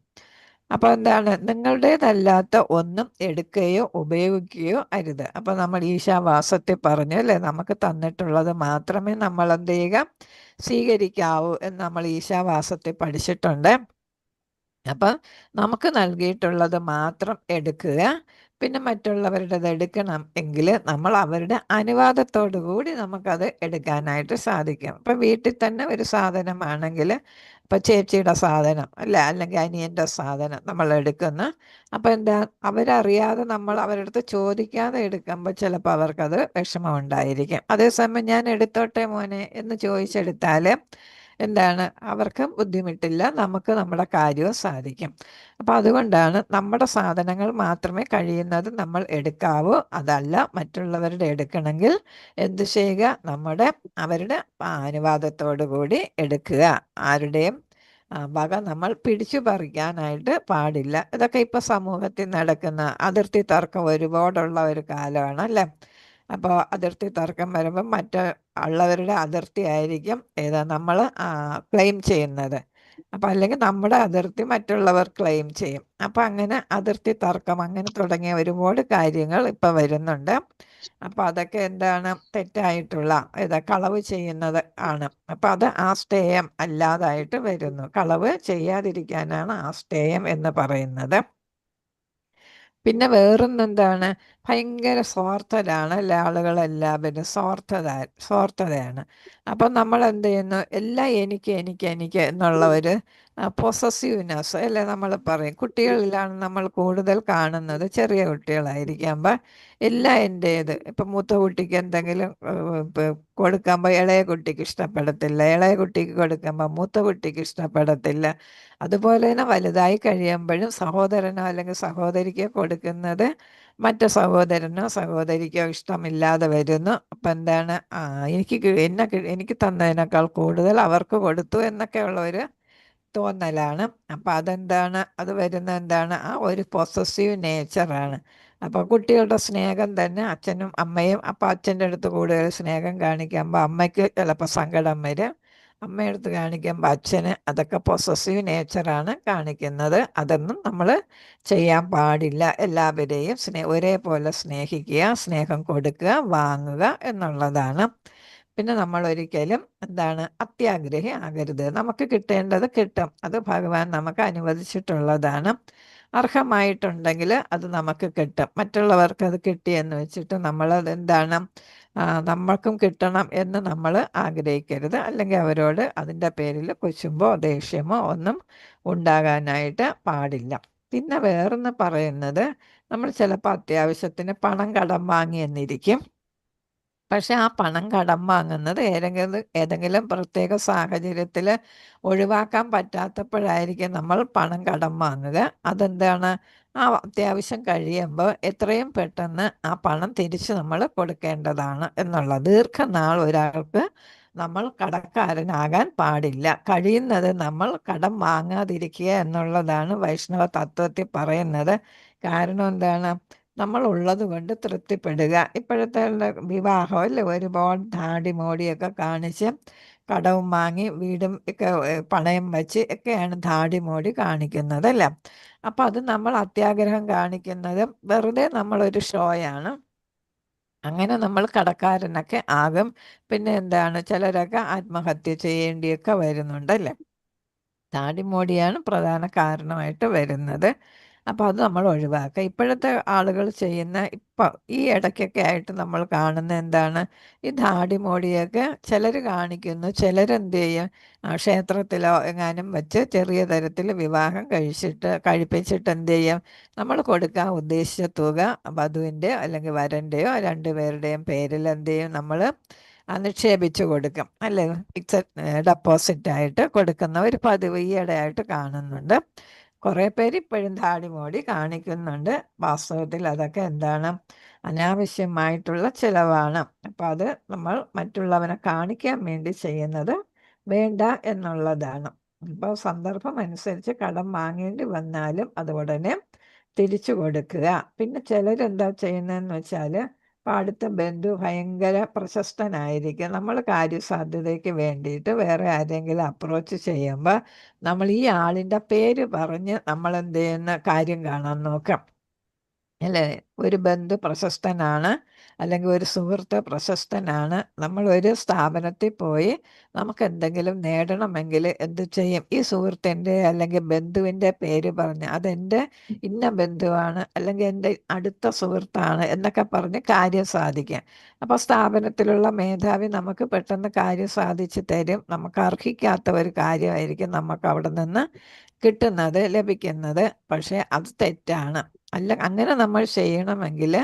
അപ്പോൾ എന്താണ്, നിങ്ങളുടേതല്ലാത്ത ഒന്നും എടുക്കുകയോ ഉപയോഗിക്കുകയോ അരുത്. അപ്പം നമ്മൾ ഈശാവാസത്തിൽ പറഞ്ഞു അല്ലേ, നമുക്ക് തന്നിട്ടുള്ളത് മാത്രമേ നമ്മൾ എന്ത് ചെയ്യുക, സ്വീകരിക്കാവൂ എന്ന് നമ്മൾ ഈശാവാസത്തിൽ പഠിച്ചിട്ടുണ്ട്. അപ്പം നമുക്ക് നൽകിയിട്ടുള്ളത് മാത്രം എടുക്കുക. പിന്നെ മറ്റുള്ളവരുടേത് എടുക്കണം എങ്കിൽ നമ്മൾ അവരുടെ അനുവാദത്തോടു കൂടി നമുക്കത് എടുക്കാനായിട്ട് സാധിക്കും. ഇപ്പം വീട്ടിൽ തന്നെ ഒരു സാധനമാണെങ്കിൽ, ഇപ്പം ചേച്ചിയുടെ സാധനം അല്ല, അല്ലെങ്കിൽ അനിയൻ്റെ സാധനം നമ്മൾ എടുക്കുന്നു. അപ്പം എന്താ, അവരറിയാതെ നമ്മൾ അവരുടെ അടുത്ത് ചോദിക്കാതെ എടുക്കുമ്പോൾ ചിലപ്പോൾ അവർക്കത് വിഷമമുണ്ടായിരിക്കും. അതേസമയം ഞാൻ എടുത്തോട്ടെ മോനെ എന്ന് ചോദിച്ചെടുത്താൽ എന്താണ്, അവർക്ക് ബുദ്ധിമുട്ടില്ല, നമുക്ക് നമ്മുടെ കാര്യവും സാധിക്കും. അപ്പം അതുകൊണ്ടാണ് നമ്മുടെ സാധനങ്ങൾ മാത്രമേ കഴിയുന്നത് നമ്മൾ എടുക്കാവൂ. അതല്ല മറ്റുള്ളവരുടെ എടുക്കണമെങ്കിൽ എന്ത് ചെയ്യുക, അവരുടെ അനുവാദത്തോടു കൂടി എടുക്കുക. ആരുടെയും വക നമ്മൾ പിടിച്ചു പറിക്കാനായിട്ട് പാടില്ല. ഇതൊക്കെ ഇപ്പം സമൂഹത്തിൽ നടക്കുന്ന അതിർത്തി തർക്കം ഒരുപാടുള്ള ഒരു കാലമാണ് അല്ലേ. അപ്പോൾ അതിർത്തി തർക്കം വരുമ്പം ഉള്ളവരുടെ അതിർത്തി ആയിരിക്കും നമ്മൾ ക്ലെയിം ചെയ്യുന്നത്. അപ്പം അല്ലെങ്കിൽ നമ്മുടെ അതിർത്തി മറ്റുള്ളവർ ക്ലെയിം ചെയ്യും. അപ്പം അങ്ങനെ അതിർത്തി തർക്കം അങ്ങനെ തുടങ്ങിയ ഒരുപാട് കാര്യങ്ങൾ ഇപ്പം വരുന്നുണ്ട്. അപ്പം അതൊക്കെ എന്താണ്, തെറ്റായിട്ടുള്ള കളവ് ചെയ്യുന്നത് ആണ്. അപ്പം അത് ആസ്തേയം അല്ലാതായിട്ട് വരുന്നു. കളവ് ചെയ്യാതിരിക്കാനാണ് ആസ്തേയം എന്ന് പറയുന്നത്. പിന്നെ വേറൊന്നെന്താണ്, ഭയങ്കര സ്വാർത്ഥരാണ് അല്ലേ, ആളുകളെല്ലാവരും സ്വാർത്ഥതയാണ്. അപ്പം നമ്മൾ എന്ത് ചെയ്യുന്നു, എല്ലാം എനിക്ക് എന്നുള്ള ഒരു പൊസസീവ്നെസ് അല്ലേ നമ്മൾ പറയും. കുട്ടികളിലാണ് നമ്മൾ കൂടുതൽ കാണുന്നത്. ചെറിയ കുട്ടികളായിരിക്കുമ്പോൾ എല്ലാം എൻ്റേത്. ഇപ്പം മൂത്ത കുട്ടിക്ക് എന്തെങ്കിലും കൊടുക്കുമ്പോൾ ഇളയ കുട്ടിക്ക് ഇഷ്ടപ്പെടത്തില്ല, ഇളയ കുട്ടിക്ക് കൊടുക്കുമ്പോൾ മൂത്ത കുട്ടിക്ക് ഇഷ്ടപ്പെടത്തില്ല. അതുപോലെ തന്നെ വലുതായി കഴിയുമ്പോഴും സഹോദരനോ അല്ലെങ്കിൽ സഹോദരിക്കോ കൊടുക്കുന്നത് മറ്റു സഹോദരനോ സഹോദരിക്കോ ഇഷ്ടമില്ലാതെ വരുന്നു. അപ്പം എന്താണ്, എനിക്ക് തന്നതിനേക്കാൾ കൂടുതൽ അവർക്ക് കൊടുത്തു എന്നൊക്കെയുള്ള ഒരു തോന്നലാണ്. അപ്പം അതെന്താണ്, അത് വരുന്ന എന്താണ്, ആ ഒരു പൊസസീവ് നേച്ചറാണ്. അപ്പോൾ കുട്ടികളുടെ സ്നേഹം തന്നെ അച്ഛനും അമ്മയും, അപ്പം അച്ഛൻ്റെ അടുത്ത് കൂടുതൽ സ്നേഹം കാണിക്കുമ്പോൾ അമ്മയ്ക്ക് ചിലപ്പോൾ സങ്കടം വരും, അമ്മയടുത്ത് കാണിക്കുമ്പോൾ അച്ഛന്. അതൊക്കെ പൊസസീവ് നേച്ചറാണ് കാണിക്കുന്നത്. അതൊന്നും നമ്മൾ ചെയ്യാൻ പാടില്ല. എല്ലാവരെയും ഒരേപോലെ സ്നേഹിക്കുക, സ്നേഹം കൊടുക്കുക, വാങ്ങുക എന്നുള്ളതാണ്. പിന്നെ നമ്മൾ ഒരിക്കലും എന്താണ്, അത്യാഗ്രഹി ആകരുത്. നമുക്ക് കിട്ടേണ്ടത് കിട്ടും, അത് ഭഗവാൻ നമുക്ക് അനുവദിച്ചിട്ടുള്ളതാണ്. അർഹമായിട്ടുണ്ടെങ്കിൽ അത് നമുക്ക് കിട്ടും. മറ്റുള്ളവർക്ക് അത് കിട്ടിയെന്ന് വെച്ചിട്ട് നമ്മളത് എന്താണ്, നമ്മൾക്കും കിട്ടണം എന്ന് നമ്മൾ ആഗ്രഹിക്കരുത്. അല്ലെങ്കിൽ അവരോട് അതിൻ്റെ പേരിൽ കുശുമ്പോ ദേഷ്യമോ ഒന്നും ഉണ്ടാകാനായിട്ട് പാടില്ല. പിന്നെ വേറൊന്ന് പറയുന്നത്, നമ്മൾ ചിലപ്പോൾ അത്യാവശ്യത്തിന് പണം കടം വാങ്ങി എന്നിരിക്കും. പക്ഷെ ആ പണം കടം വാങ്ങുന്നത് ഏതെങ്കിലും പ്രത്യേക സാഹചര്യത്തിൽ ഒഴിവാക്കാൻ പറ്റാത്തപ്പോഴായിരിക്കും നമ്മൾ പണം കടം വാങ്ങുക. അതെന്താണ്, ആ അത്യാവശ്യം കഴിയുമ്പോൾ എത്രയും പെട്ടെന്ന് ആ പണം തിരിച്ച് നമ്മൾ കൊടുക്കേണ്ടതാണ് എന്നുള്ള. ദീർഘനാൾ ഒരാൾക്ക് നമ്മൾ കടക്കാരനാകാൻ പാടില്ല. കഴിയുന്നത് നമ്മൾ കടം വാങ്ങാതിരിക്കുക എന്നുള്ളതാണ് വൈഷ്ണവ തത്വത്തിൽ പറയുന്നത്. കാരണം എന്താണ്, നമ്മൾ ഉള്ളത് കൊണ്ട് തൃപ്തിപ്പെടുക. ഇപ്പോഴത്തെ വിവാഹം അല്ലേ, ഒരുപാട് ധാടി മോടിയൊക്കെ കാണിച്ച് കടവും വാങ്ങി വീടും ഒക്കെ പണയം വെച്ച് ഒക്കെയാണ് ധാടി മോടി കാണിക്കുന്നത് അല്ലേ. അപ്പം അത് നമ്മൾ അത്യാഗ്രഹം കാണിക്കുന്നത് വെറുതെ നമ്മളൊരു ഷോയാണ്. അങ്ങനെ നമ്മൾ കടക്കാരനൊക്കെ ആകും. പിന്നെ എന്താണ്, ചിലരൊക്കെ ആത്മഹത്യ ചെയ്യേണ്ടിയൊക്കെ വരുന്നുണ്ടല്ലേ. താടിമോടിയാണ് പ്രധാന കാരണമായിട്ട് വരുന്നത്. അപ്പോൾ അത് നമ്മൾ ഒഴിവാക്കുക. ഇപ്പോഴത്തെ ആളുകൾ ചെയ്യുന്ന, ഇപ്പം ഈ ഇടയ്ക്കൊക്കെ ആയിട്ട് നമ്മൾ കാണുന്ന എന്താണ്, ഈ താടിമോടിയൊക്കെ ചിലർ കാണിക്കുന്നു. ചിലരെന്ത് ചെയ്യും, ക്ഷേത്രത്തിലോ എങ്ങാനും വെച്ച് ചെറിയ തരത്തിൽ വിവാഹം കഴിപ്പിച്ചിട്ട് എന്ത് ചെയ്യും, നമ്മൾ കൊടുക്കാൻ ഉദ്ദേശിച്ച തുക വധുവിൻ്റെയോ അല്ലെങ്കിൽ വരൻ്റെയോ രണ്ടുപേരുടെയും പേരിൽ എന്ത് ചെയ്യും, നമ്മൾ നിക്ഷേപിച്ച് കൊടുക്കും അല്ലേ. ഫിക്സഡ് ഡെപ്പോസിറ്റായിട്ട് കൊടുക്കുന്ന ഒരു പതിവ് ഈയിടെയായിട്ട് കാണുന്നുണ്ട്. കുറേ പേര് ഇപ്പോഴും താടിമോടി കാണിക്കുന്നുണ്ട്. വാസ്തവത്തിൽ അതൊക്കെ എന്താണ്, അനാവശ്യമായിട്ടുള്ള ചിലവാണ്. അപ്പം അത് നമ്മൾ മറ്റുള്ളവനെ കാണിക്കാൻ വേണ്ടി ചെയ്യുന്നത് വേണ്ട എന്നുള്ളതാണ്. അപ്പോൾ സന്ദർഭം അനുസരിച്ച് കടം വാങ്ങേണ്ടി വന്നാലും അത് ഉടനെ തിരിച്ചു കൊടുക്കുക. പിന്നെ ചിലരെന്താ ചെയ്യുന്നതെന്ന് വെച്ചാൽ, അപ്പം അടുത്ത ബന്ധു ഭയങ്കര പ്രശസ്തനായിരിക്കും. നമ്മൾ കാര്യസാധ്യതയ്ക്ക് വേണ്ടിയിട്ട് വേറെ ആരെങ്കിലും അപ്രോച്ച് ചെയ്യുമ്പോൾ നമ്മൾ ഈ ആളിൻ്റെ പേര് പറഞ്ഞ് നമ്മൾ എന്ത് ചെയ്യുന്ന കാര്യം കാണാൻ നോക്കാം അല്ലേ. ഒരു ബന്ധു പ്രശസ്തനാണ് അല്ലെങ്കിൽ ഒരു സുഹൃത്ത് പ്രശസ്തനാണ്. നമ്മൾ ഒരു സ്ഥാപനത്തിൽ പോയി നമുക്ക് എന്തെങ്കിലും നേടണമെങ്കിൽ എന്ത് ചെയ്യും, ഈ സുഹൃത്തിൻ്റെ അല്ലെങ്കിൽ ബന്ധുവിൻ്റെ പേര് പറഞ്ഞ് അതെൻ്റെ ഇന്ന ബന്ധുവാണ് അല്ലെങ്കിൽ എൻ്റെ അടുത്ത സുഹൃത്താണ് എന്നൊക്കെ പറഞ്ഞ് കാര്യം സാധിക്കാം. അപ്പോൾ സ്ഥാപനത്തിലുള്ള മേധാവി നമുക്ക് പെട്ടെന്ന് കാര്യം സാധിച്ചു തരും. നമുക്ക് അർഹിക്കാത്ത ഒരു കാര്യമായിരിക്കും നമുക്ക് അവിടെ നിന്ന് ലഭിക്കുന്നത്. പക്ഷേ അത് തെറ്റാണ്. അങ്ങനെ നമ്മൾ ചെയ്യണമെങ്കിൽ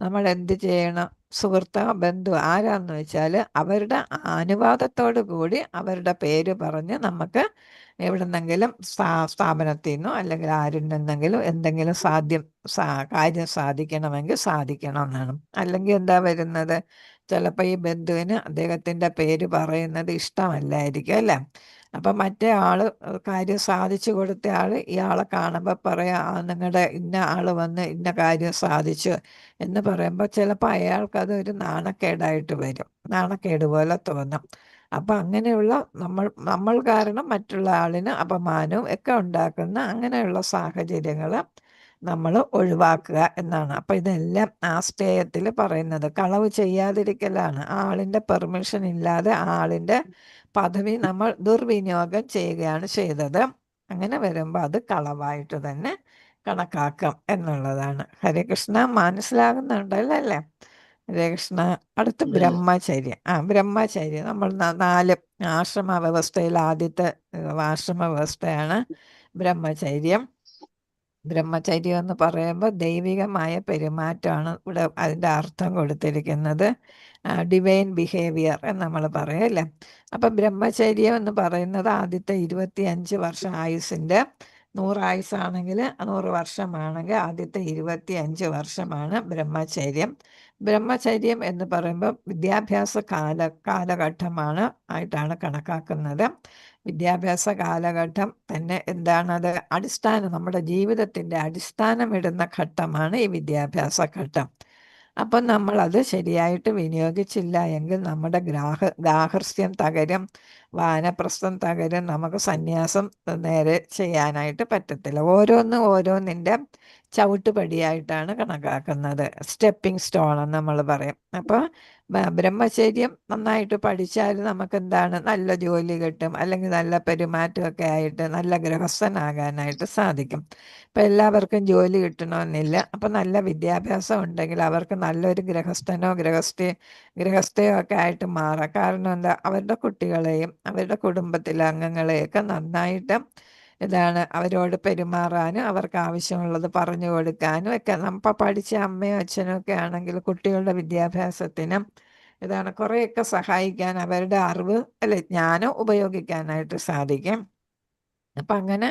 നമ്മൾ എന്ത് ചെയ്യണം, സുഹൃത്തോ ബന്ധു ആരാന്ന് വെച്ചാൽ അവരുടെ അനുവാദത്തോടു കൂടി അവരുടെ പേര് പറഞ്ഞ് നമുക്ക് എവിടുന്നെങ്കിലും സ്ഥാപനത്തിൽ നിന്നോ അല്ലെങ്കിൽ ആരിൽ നിന്നെങ്കിലും എന്തെങ്കിലും കാര്യം സാധിക്കണമെങ്കിൽ സാധിക്കണം എന്നാണ്. അല്ലെങ്കിൽ എന്താ വരുന്നത്, ചിലപ്പോൾ ഈ ബന്ധുവിന് അദ്ദേഹത്തിൻ്റെ പേര് പറയുന്നത് ഇഷ്ടമല്ലായിരിക്കും അല്ലേ. അപ്പം മറ്റേ ആൾ കാര്യം സാധിച്ചു കൊടുത്ത ആൾ ഇയാളെ കാണുമ്പോൾ പറയാം, നിങ്ങളുടെ ഇന്ന ആൾ വന്ന് ഇന്ന കാര്യം സാധിച്ചു എന്ന് പറയുമ്പോൾ ചിലപ്പോൾ അയാൾക്കതൊരു നാണക്കേടായിട്ട് വരും, നാണക്കേട് പോലെ തോന്നും. അപ്പം അങ്ങനെയുള്ള നമ്മൾ കാരണം മറ്റുള്ള ആളിന് അപമാനവും ഒക്കെ ഉണ്ടാക്കുന്ന അങ്ങനെയുള്ള സാഹചര്യങ്ങൾ നമ്മൾ ഒഴിവാക്കുക എന്നാണ്. അപ്പം ഇതെല്ലാം ആസ്തേയത്തിൽ പറയുന്നത് കളവ് ചെയ്യാതിരിക്കലാണ്. ആളിൻ്റെ പെർമിഷൻ ഇല്ലാതെ ആളിൻ്റെ പദവി നമ്മൾ ദുർവിനിയോഗം ചെയ്യുകയാണ് ചെയ്തത്. അങ്ങനെ വരുമ്പോൾ അത് കളവായിട്ട് തന്നെ കണക്കാക്കും എന്നുള്ളതാണ്. ഹരേ കൃഷ്ണ, മനസ്സിലാകുന്നുണ്ടല്ലോ അല്ലേ. ഹരേകൃഷ്ണ. അടുത്ത് ബ്രഹ്മചര്യം. ബ്രഹ്മചര്യം നമ്മൾ 4 ആശ്രമ വ്യവസ്ഥയിൽ ആദ്യത്തെ ആശ്രമ വ്യവസ്ഥയാണ് ബ്രഹ്മചര്യം. ബ്രഹ്മചര്യം എന്ന് പറയുമ്പോൾ ദൈവികമായ പെരുമാറ്റമാണ് ഇവിടെ അതിൻ്റെ അർത്ഥം കൊടുത്തിരിക്കുന്നത്. ഡിവൈൻ ബിഹേവിയർ എന്ന് നമ്മൾ പറയും അല്ലേ. അപ്പം ബ്രഹ്മചര്യം എന്ന് പറയുന്നത് ആദ്യത്തെ 25 വർഷം ആയുസിൻ്റെ 100 ആയുസ്സാണെങ്കിൽ 100 വർഷമാണെങ്കിൽ ആദ്യത്തെ 25 വർഷമാണ് ബ്രഹ്മചര്യം. ബ്രഹ്മചര്യം എന്ന് പറയുമ്പോൾ വിദ്യാഭ്യാസ കാലഘട്ടമാണ് ആയിട്ടാണ് കണക്കാക്കുന്നത്. വിദ്യാഭ്യാസ കാലഘട്ടം തന്നെ എന്താണത്? അടിസ്ഥാനം, നമ്മുടെ ജീവിതത്തിൻ്റെ അടിസ്ഥാനമിടുന്ന ഘട്ടമാണ് ഈ വിദ്യാഭ്യാസ ഘട്ടം. അപ്പം നമ്മളത് ശരിയായിട്ട് വിനിയോഗിച്ചില്ല എങ്കിൽ നമ്മുടെ ഗാർഹസ്ഥ്യം തകരും, വാനപ്രസ്ഥം തകരും, നമുക്ക് സന്യാസം നേരെ ചെയ്യാനായിട്ട് പറ്റത്തില്ല. ഓരോന്നിൻ്റെ ചവിട്ടുപടിയായിട്ടാണ് കണക്കാക്കുന്നത്. സ്റ്റെപ്പിംഗ് സ്റ്റോൺ എന്ന് നമ്മൾ പറയും. അപ്പോൾ ബ്രഹ്മചര്യം നന്നായിട്ട് പഠിച്ചാൽ നമുക്ക് എന്താണ്? നല്ല ജോലി കിട്ടും, അല്ലെങ്കിൽ നല്ല പെരുമാറ്റമൊക്കെ ആയിട്ട് നല്ല ഗൃഹസ്ഥനാകാനായിട്ട് സാധിക്കും. ഇപ്പം എല്ലാവർക്കും ജോലി കിട്ടണമെന്നില്ല. അപ്പം നല്ല വിദ്യാഭ്യാസം ഉണ്ടെങ്കിൽ അവർക്ക് നല്ലൊരു ഗൃഹസ്ഥനോ ഗൃഹസ്ഥയോ ഒക്കെ ആയിട്ട് മാറാം. കാരണം എന്താ? അവരുടെ കുട്ടികളെയും അവരുടെ കുടുംബത്തിലെ അംഗങ്ങളെയൊക്കെ നന്നായിട്ട് അവരോട് പെരുമാറാനും അവർക്ക് ആവശ്യമുള്ളത് പറഞ്ഞു കൊടുക്കാനും ഒക്കെ നമ്മൾ പഠിച്ച അമ്മയും അച്ഛനും ഒക്കെ ആണെങ്കിൽ കുട്ടികളുടെ വിദ്യാഭ്യാസത്തിനും കുറേയൊക്കെ സഹായിക്കാൻ അവരുടെ അറിവ് ജ്ഞാനം ഉപയോഗിക്കാനായിട്ട് സാധിക്കും. അപ്പം അങ്ങനെ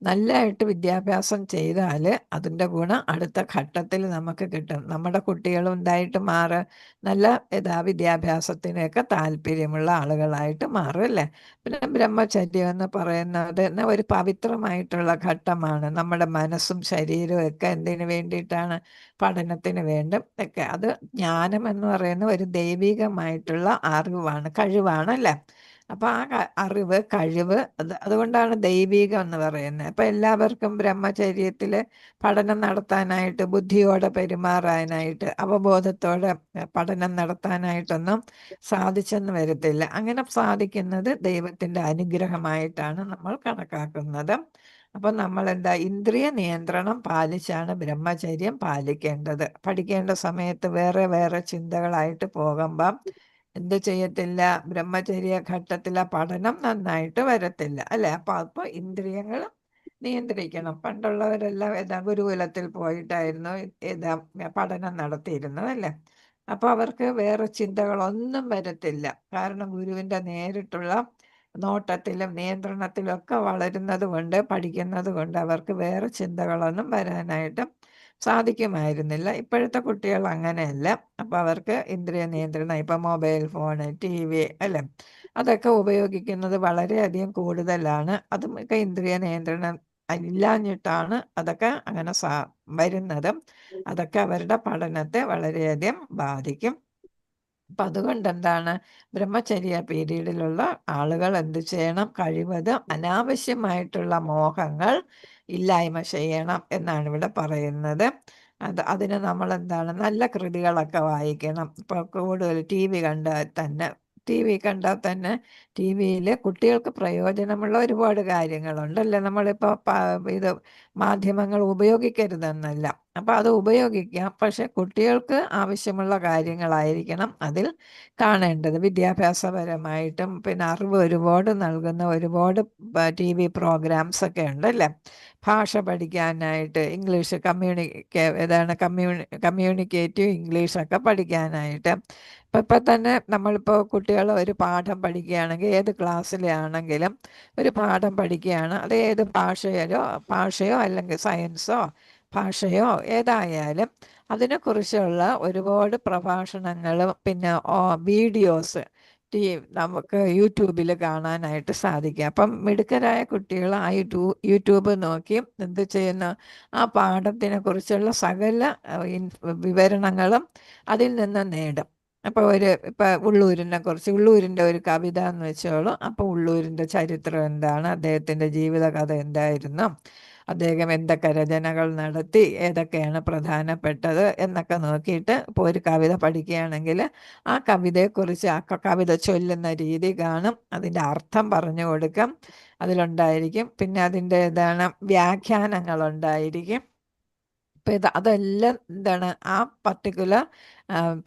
നല്ലതായിട്ട് വിദ്യാഭ്യാസം ചെയ്താൽ അതിൻ്റെ ഗുണം അടുത്ത ഘട്ടത്തിൽ നമുക്ക് കിട്ടും. നമ്മുടെ കുട്ടികളും ഉണ്ടായിട്ട് നല്ല വിദ്യാഭ്യാസത്തിനൊക്കെ താല്പര്യമുള്ള ആളുകളായിട്ട് മാറും അല്ലേ. പിന്നെ ബ്രഹ്മചര്യം എന്ന് പറയുന്നത് ഒരു പവിത്രമായിട്ടുള്ള ഘട്ടമാണ്. നമ്മുടെ മനസ്സും ശരീരവും ഒക്കെ എന്തിനു വേണ്ടിയിട്ടാണ്? പഠനത്തിന് വേണ്ടും ഒക്കെ. അത് ജ്ഞാനം എന്ന് പറയുന്ന ഒരു ദൈവികമായിട്ടുള്ള അറിവാണ്, കഴിവാണല്ലേ. അപ്പം അറിവ്, കഴിവ്, അതുകൊണ്ടാണ് ദൈവികം എന്ന് പറയുന്നത്. അപ്പം എല്ലാവർക്കും ബ്രഹ്മചര്യത്തിൽ പഠനം നടത്താനായിട്ട്, ബുദ്ധിയോടെ പെരുമാറാനായിട്ട്, അവബോധത്തോടെ പഠനം നടത്താനായിട്ടൊന്നും സാധിച്ചെന്ന് വരത്തില്ല. അങ്ങനെ സാധിക്കുന്നത് ദൈവത്തിൻ്റെ അനുഗ്രഹമായിട്ടാണ് നമ്മൾ കണക്കാക്കുന്നത്. അപ്പം നമ്മൾ ഇന്ദ്രിയ നിയന്ത്രണം പാലിച്ചാണ് ബ്രഹ്മചര്യം പാലിക്കേണ്ടത്. പഠിക്കേണ്ട സമയത്ത് വേറെ വേറെ ചിന്തകളായിട്ട് പോകുമ്പം എന്ത് ചെയ്യത്തില്ല? ബ്രഹ്മചര്യ ഘട്ടത്തിലെ പഠനം നന്നായിട്ട് വരത്തില്ല അല്ലേ. അപ്പോൾ ഇന്ദ്രിയങ്ങൾ നിയന്ത്രിക്കണം. പണ്ടുള്ളവരെല്ലാം ഗുരുകുലത്തിൽ പോയിട്ടായിരുന്നു പഠനം നടത്തിയിരുന്നത് അല്ലേ. അപ്പോൾ അവർക്ക് വേറെ ചിന്തകളൊന്നും വരത്തില്ല. കാരണം ഗുരുവിൻ്റെ നേരിട്ടുള്ള നോട്ടത്തിലും നിയന്ത്രണത്തിലും ഒക്കെ വളരുന്നത് കൊണ്ട്, പഠിക്കുന്നത് കൊണ്ട് അവർക്ക് വേറെ ചിന്തകളൊന്നും വരാനായിട്ട് സാധിക്കുമായിരുന്നില്ല. ഇപ്പോഴത്തെ കുട്ടികൾ അങ്ങനെയല്ല. അപ്പോൾ അവർക്ക് ഇന്ദ്രിയ നിയന്ത്രണം, ഇപ്പം മൊബൈൽ ഫോണ്, TV അല്ലേ, അതൊക്കെ ഉപയോഗിക്കുന്നത് വളരെയധികം കൂടുതലാണ്. അതുമൊക്കെ ഇന്ദ്രിയ നിയന്ത്രണം ഇല്ലാഞ്ഞിട്ടാണ് അതൊക്കെ അങ്ങനെ വരുന്നത്. അതൊക്കെ അവരുടെ പഠനത്തെ വളരെയധികം ബാധിക്കും. അപ്പം അതുകൊണ്ട് ബ്രഹ്മചര്യ പീരീഡിലുള്ള ആളുകൾ എന്ത് ചെയ്യണം? കഴിവതും അനാവശ്യമായിട്ടുള്ള മോഹങ്ങൾ ഇല്ലായ്മ ചെയ്യണം എന്നാണ് ഇവിടെ പറയുന്നത്. അതിന് നമ്മൾ നല്ല കൃതികളൊക്കെ വായിക്കണം. ഇപ്പോൾ കൂടുതൽ TV കണ്ടാൽ തന്നെ TV യിൽ കുട്ടികൾക്ക് പ്രയോജനമുള്ള ഒരുപാട് കാര്യങ്ങളുണ്ടല്ലേ. നമ്മളിപ്പോൾ ഇത് മാധ്യമങ്ങൾ ഉപയോഗിക്കരുതെന്നല്ല. അപ്പോൾ അത് ഉപയോഗിക്കാം, പക്ഷെ കുട്ടികൾക്ക് ആവശ്യമുള്ള കാര്യങ്ങളായിരിക്കണം അതിൽ കാണേണ്ടത്. വിദ്യാഭ്യാസപരമായിട്ടും പിന്നെ അറിവ് ഒരുപാട് നൽകുന്ന ഒരുപാട് TV പ്രോഗ്രാംസ് ഒക്കെ ഉണ്ടല്ലേ. ഭാഷ പഠിക്കാനായിട്ട്, ഇംഗ്ലീഷ് കമ്മ്യൂണിക്കേറ്റീവ് ഇംഗ്ലീഷൊക്കെ പഠിക്കാനായിട്ട്. ഇപ്പം തന്നെ നമ്മളിപ്പോൾ കുട്ടികൾ ഒരു പാഠം പഠിക്കുകയാണെങ്കിൽ, ഏത് ക്ലാസ്സിലെ ആണെങ്കിലും ഒരു പാഠം പഠിക്കുകയാണ്, അത് ഏത് ഭാഷയോ അല്ലെങ്കിൽ സയൻസോ ഭാഷയോ ഏതായാലും അതിനെക്കുറിച്ചുള്ള ഒരുപാട് പ്രഭാഷണങ്ങളും പിന്നെ വീഡിയോസ് നമുക്ക് യൂട്യൂബിൽ കാണാനായിട്ട് സാധിക്കും. അപ്പം മിടുക്കരായ കുട്ടികൾ ആ യൂട്യൂബ് നോക്കി എന്ത് ചെയ്യുന്നു? ആ പാഠത്തിനെ കുറിച്ചുള്ള സകല വിവരണങ്ങളും അതിൽ നിന്ന് നേടും. അപ്പോൾ ഇപ്പം ഉള്ളൂരിൻ്റെ ഒരു കവിത എന്ന് വെച്ചോളൂ. അപ്പോൾ ഉള്ളൂരിൻ്റെ ചരിത്രം എന്താണ്, അദ്ദേഹത്തിൻ്റെ ജീവിതകഥ എന്തായിരുന്നു, അദ്ദേഹം എന്തൊക്കെ രചനകൾ നടത്തി, ഏതൊക്കെയാണ് പ്രധാനപ്പെട്ടത് എന്നൊക്കെ നോക്കിയിട്ട് ഇപ്പോൾ ഒരു കവിത പഠിക്കുകയാണെങ്കിൽ ആ കവിതയെക്കുറിച്ച് ആ കവിത ചൊല്ലുന്ന രീതി കാണും, അതിൻ്റെ അർത്ഥം പറഞ്ഞു കൊടുക്കും, അതിലുണ്ടായിരിക്കും. പിന്നെ അതിൻ്റെ വ്യാഖ്യാനങ്ങളുണ്ടായിരിക്കും. ഇപ്പം അതെല്ലാം ആ പർട്ടിക്കുലർ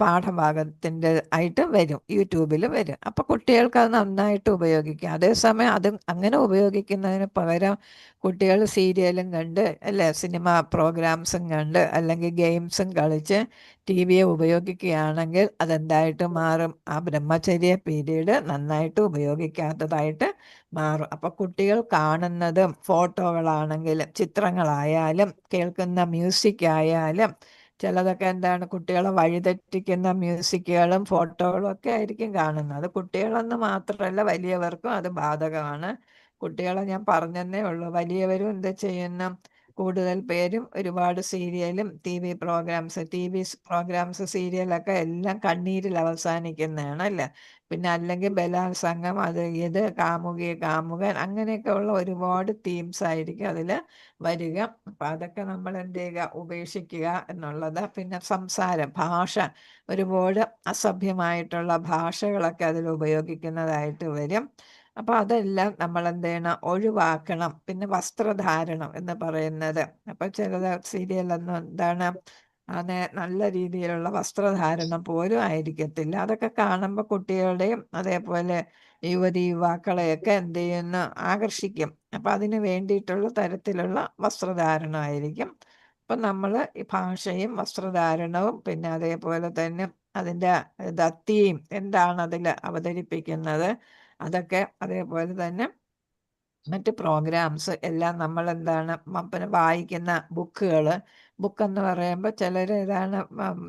പാഠഭാഗത്തിൻ്റെ ആയിട്ട് വരും, യൂട്യൂബിൽ വരും. അപ്പോൾ കുട്ടികൾക്ക് അത് നന്നായിട്ട് ഉപയോഗിക്കാം. അതേസമയം അത് അങ്ങനെ ഉപയോഗിക്കുന്നതിന് പകരം കുട്ടികൾ സീരിയലും കണ്ട്, അല്ലേ, സിനിമ പ്രോഗ്രാംസും കണ്ട്, അല്ലെങ്കിൽ ഗെയിംസും കളിച്ച് ടി വിയെ ഉപയോഗിക്കുകയാണെങ്കിൽ അതെന്തായിട്ട് മാറും? ആ ബ്രഹ്മചര്യ പീരീഡ് നന്നായിട്ട് ഉപയോഗിക്കാത്തതായിട്ട് മാറും. അപ്പോൾ കുട്ടികൾ കാണുന്നതും ഫോട്ടോകളാണെങ്കിലും ചിത്രങ്ങളായാലും കേൾക്കുന്ന മ്യൂസിക് ആയാലും ചിലതൊക്കെ എന്താണ്, കുട്ടികളെ വഴിതെറ്റിക്കുന്ന മ്യൂസിക്കുകളും ഫോട്ടോകളും ഒക്കെ ആയിരിക്കും കാണുന്നത്. അത് കുട്ടികളെന്ന് മാത്രമല്ല, വലിയവർക്കും അത് ബാധകമാണ്. കുട്ടികളെ ഞാൻ പറഞ്ഞതേ ഉള്ളൂ. വലിയവരും എന്ത് ചെയ്യുന്നു? കൂടുതൽ പേരും ഒരുപാട് സീരിയലും ടി വി പ്രോഗ്രാംസ് സീരിയലൊക്കെ എല്ലാം കണ്ണീരിൽ അവസാനിക്കുന്നതാണ്, അല്ലേ? പിന്നെ അല്ലെങ്കിൽ ബലാത്സംഗം, അത് ഇത്, കാമുകൻ, അങ്ങനെയൊക്കെ ഉള്ള ഒരുപാട് തീംസ് ആയിരിക്കും അതിൽ വരിക. അപ്പം അതൊക്കെ നമ്മൾ എന്ത് ചെയ്യുക? ഉപേക്ഷിക്കുക എന്നുള്ളത്. പിന്നെ ഭാഷ, ഒരുപാട് അസഭ്യമായിട്ടുള്ള ഭാഷകളൊക്കെ അതിൽ ഉപയോഗിക്കുന്നതായിട്ട് വരും. അപ്പോൾ അതെല്ലാം നമ്മൾ എന്ത് ചെയ്യണം? ഒഴിവാക്കണം. പിന്നെ വസ്ത്രധാരണം എന്ന് പറയുന്നത്, അപ്പോൾ ചില സീരിയലൊന്നും എന്താണ്, നല്ല രീതിയിലുള്ള വസ്ത്രധാരണം പോലും ആയിരിക്കത്തില്ല. അതൊക്കെ കാണുമ്പോൾ കുട്ടികളുടെയും അതേപോലെ യുവാക്കളെയൊക്കെ എന്ത് ചെയ്യുന്നു? ആകർഷിക്കും. അപ്പം അതിന് വേണ്ടിയിട്ടുള്ള തരത്തിലുള്ള വസ്ത്രധാരണമായിരിക്കും. അപ്പം നമ്മൾ ഈ ഭാഷയും വസ്ത്രധാരണവും പിന്നെ അതേപോലെ തന്നെ അതിൻ്റെ തീം എന്താണ് അതിൽ അവതരിപ്പിക്കുന്നത്, അതൊക്കെ അതേപോലെ തന്നെ മറ്റ് പ്രോഗ്രാംസ് എല്ലാം നമ്മൾ എന്താണ് പിന്നെ വായിക്കുന്ന ബുക്കെന്ന് പറയുമ്പോൾ ചിലർ ഇതാണ്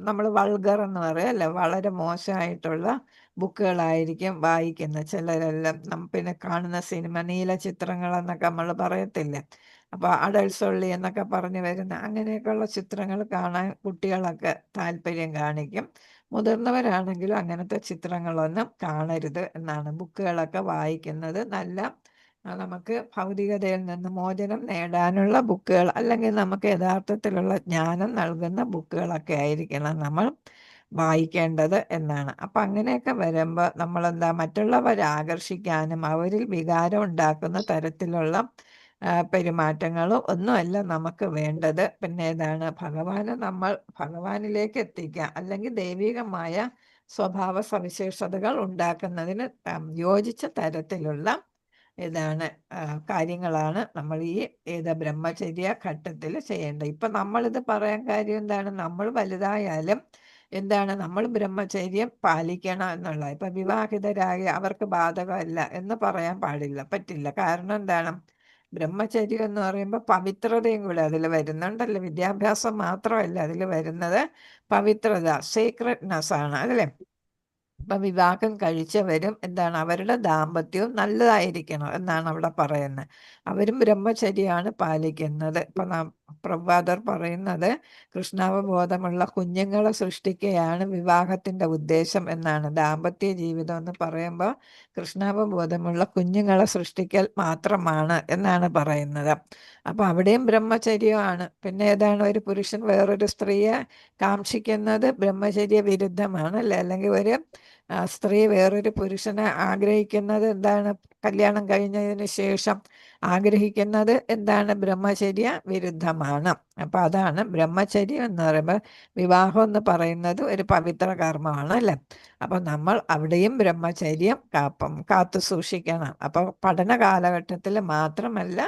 നമ്മൾ വൾഗർ എന്ന് പറയും, അല്ലേ, വളരെ മോശമായിട്ടുള്ള ബുക്കുകളായിരിക്കും വായിക്കുന്നത് ചിലരെല്ലാം. പിന്നെ കാണുന്ന സിനിമ നീല ചിത്രങ്ങളെന്നൊക്കെ നമ്മൾ പറയത്തില്ലേ, അപ്പോൾ അഡൾട്ട്സ് ഒള്ളി എന്നൊക്കെ പറഞ്ഞു വരുന്ന അങ്ങനെയൊക്കെയുള്ള ചിത്രങ്ങൾ കാണാൻ കുട്ടികളൊക്കെ താല്പര്യം കാണിക്കും. മുതിർന്നവരാണെങ്കിലും അങ്ങനത്തെ ചിത്രങ്ങളൊന്നും കാണരുത് എന്നാണ്. ബുക്കുകളൊക്കെ വായിക്കുന്നത് നമുക്ക് ഭൗതികതയിൽ നിന്ന് മോചനം നേടാനുള്ള ബുക്കുകൾ, അല്ലെങ്കിൽ നമുക്ക് യഥാർത്ഥത്തിലുള്ള ജ്ഞാനം നൽകുന്ന ബുക്കുകളൊക്കെ ആയിരിക്കണം നമ്മൾ വായിക്കേണ്ടത് എന്നാണ്. അപ്പം അങ്ങനെയൊക്കെ വരുമ്പോൾ നമ്മളെന്താ, മറ്റുള്ളവരെ ആകർഷിക്കാനും അവരിൽ വികാരം ഉണ്ടാക്കുന്ന തരത്തിലുള്ള പെരുമാറ്റങ്ങളും ഒന്നുമല്ല നമുക്ക് വേണ്ടത്. പിന്നെ ഏതാണ്, ഭഗവാനിലേക്ക് എത്തിക്കുക, അല്ലെങ്കിൽ ദൈവികമായ സ്വഭാവ സവിശേഷതകൾ ഉണ്ടാക്കുന്നതിന് യോജിച്ച തരത്തിലുള്ള കാര്യങ്ങളാണ് നമ്മൾ ഈ ബ്രഹ്മചര്യ ഘട്ടത്തിൽ ചെയ്യേണ്ടത്. ഇപ്പം നമ്മളിത് പറയാൻ കാര്യം എന്താണ്? നമ്മൾ വലുതായാലും എന്താണ്, നമ്മൾ ബ്രഹ്മചര്യം പാലിക്കണം എന്നുള്ളത്. ഇപ്പം വിവാഹിതരായ അവർക്ക് ബാധകമല്ല എന്ന് പറയാൻ പറ്റില്ല. കാരണം എന്താണ്? ബ്രഹ്മചര്യം എന്ന് പറയുമ്പോൾ പവിത്രതയും കൂടെ അതിൽ വരുന്നുണ്ടല്ലോ. വിദ്യാഭ്യാസം മാത്രമല്ല അതിൽ വരുന്നത്, പവിത്രത, സീക്രട്ട്നെസ് ആണ്, അതല്ലേ? അപ്പം വിവാഹം കഴിച്ചവരും എന്താണ്, അവരുടെ ദാമ്പത്യവും നല്ലതായിരിക്കണം എന്നാണ് അവിടെ പറയുന്നത്. അവരും ബ്രഹ്മചര്യമാണ് പാലിക്കുന്നത്. ഇപ്പം പ്രഭാതർ പറയുന്നത് കൃഷ്ണാവബോധമുള്ള കുഞ്ഞുങ്ങളെ സൃഷ്ടിക്കുകയാണ് വിവാഹത്തിൻ്റെ ഉദ്ദേശം എന്നാണ്. ദാമ്പത്യ ജീവിതം എന്ന് പറയുമ്പോൾ കൃഷ്ണാവബോധമുള്ള കുഞ്ഞുങ്ങളെ സൃഷ്ടിക്കൽ മാത്രമാണ് എന്നാണ് പറയുന്നത്. അപ്പം അവിടെയും ബ്രഹ്മചര്യമാണ്. പിന്നെ ഏതാണ്, ഒരു പുരുഷൻ വേറൊരു സ്ത്രീയെ കാക്ഷിക്കുന്നത് ബ്രഹ്മചര്യ വിരുദ്ധമാണ്, അല്ലേ? അല്ലെങ്കിൽ ഒരു സ്ത്രീ വേറൊരു പുരുഷനെ ആഗ്രഹിക്കുന്നത് എന്താണ്? കല്യാണം കഴിഞ്ഞതിന് ശേഷം ആഗ്രഹിക്കുന്നത് എന്താണ്? ബ്രഹ്മചര്യ വിരുദ്ധമാണ്. അപ്പം അതാണ് ബ്രഹ്മചര്യം എന്ന് പറയുമ്പോൾ. വിവാഹം എന്ന് പറയുന്നത് ഒരു പവിത്ര കർമ്മമാണ്, അല്ലേ? അപ്പം നമ്മൾ അവിടെയും ബ്രഹ്മചര്യം കാത്തു സൂക്ഷിക്കണം. അപ്പോൾ പഠന കാലഘട്ടത്തിൽ മാത്രമല്ല,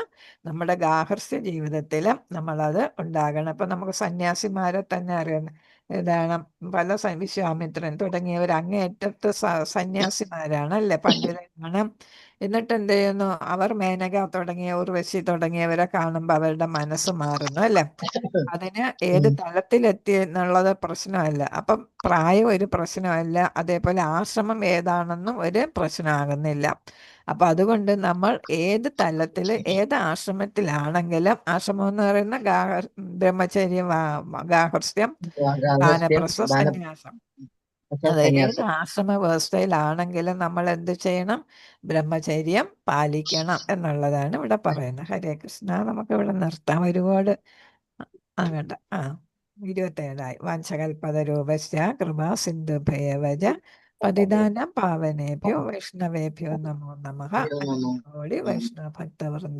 നമ്മുടെ ഗാർഹസ്ഥ്യ ജീവിതത്തിലും നമ്മളത് ഉണ്ടാകണം. അപ്പം നമുക്ക് സന്യാസിമാരെ തന്നെ അറിയണം. ഏതാണ്, പല വിശ്വാമിത്രൻ തുടങ്ങിയവർ അങ്ങേയറ്റത്ത് സന്യാസിമാരാണ്, അല്ലേ, പണ്ഡിതരാണ്. എന്നിട്ട് എന്ത് ചെയ്യുന്നു? അവർ മേനക തുടങ്ങിയ ഉർവശി തുടങ്ങിയവരെ കാണുമ്പോൾ അവരുടെ മനസ്സ് മാറുന്നു, അല്ലേ? അതിന് ഏത് തലത്തിലെത്തി എന്നുള്ളത് പ്രശ്നമല്ല. അപ്പം പ്രായം ഒരു പ്രശ്നമല്ല, അതേപോലെ ആശ്രമം ഏതാണെന്നും ഒരു പ്രശ്നമാകുന്നില്ല. അപ്പം അതുകൊണ്ട് നമ്മൾ ഏത് തലത്തിൽ ഏത് ആശ്രമത്തിലാണെങ്കിലും, ആശ്രമം എന്ന് പറയുന്ന ബ്രഹ്മചര്യം, ഗാർഹസ്ഥ്യം, വാനപ്രസ്ഥ, സന്യാസം, അത് ഏത് ആശ്രമ വ്യവസ്ഥയിലാണെങ്കിലും നമ്മൾ എന്ത് ചെയ്യണം? ബ്രഹ്മചര്യം പാലിക്കണം എന്നുള്ളതാണ് ഇവിടെ പറയുന്നത്. ഹരേ കൃഷ്ണ. നമുക്ക് ഇവിടെ നിർത്താം. ഒരുപാട് ആകണ്ട. 27 വാഞ്ചകൽപതരൂപസ്യ കൃപാ സിന്ധുഭയവജ പതിതാനാം പാവനേഭ്യോ വൈഷ്ണവേഭ്യോ നമോ നമഃ. വൈഷ്ണവ ഭക്തവൃന്ദ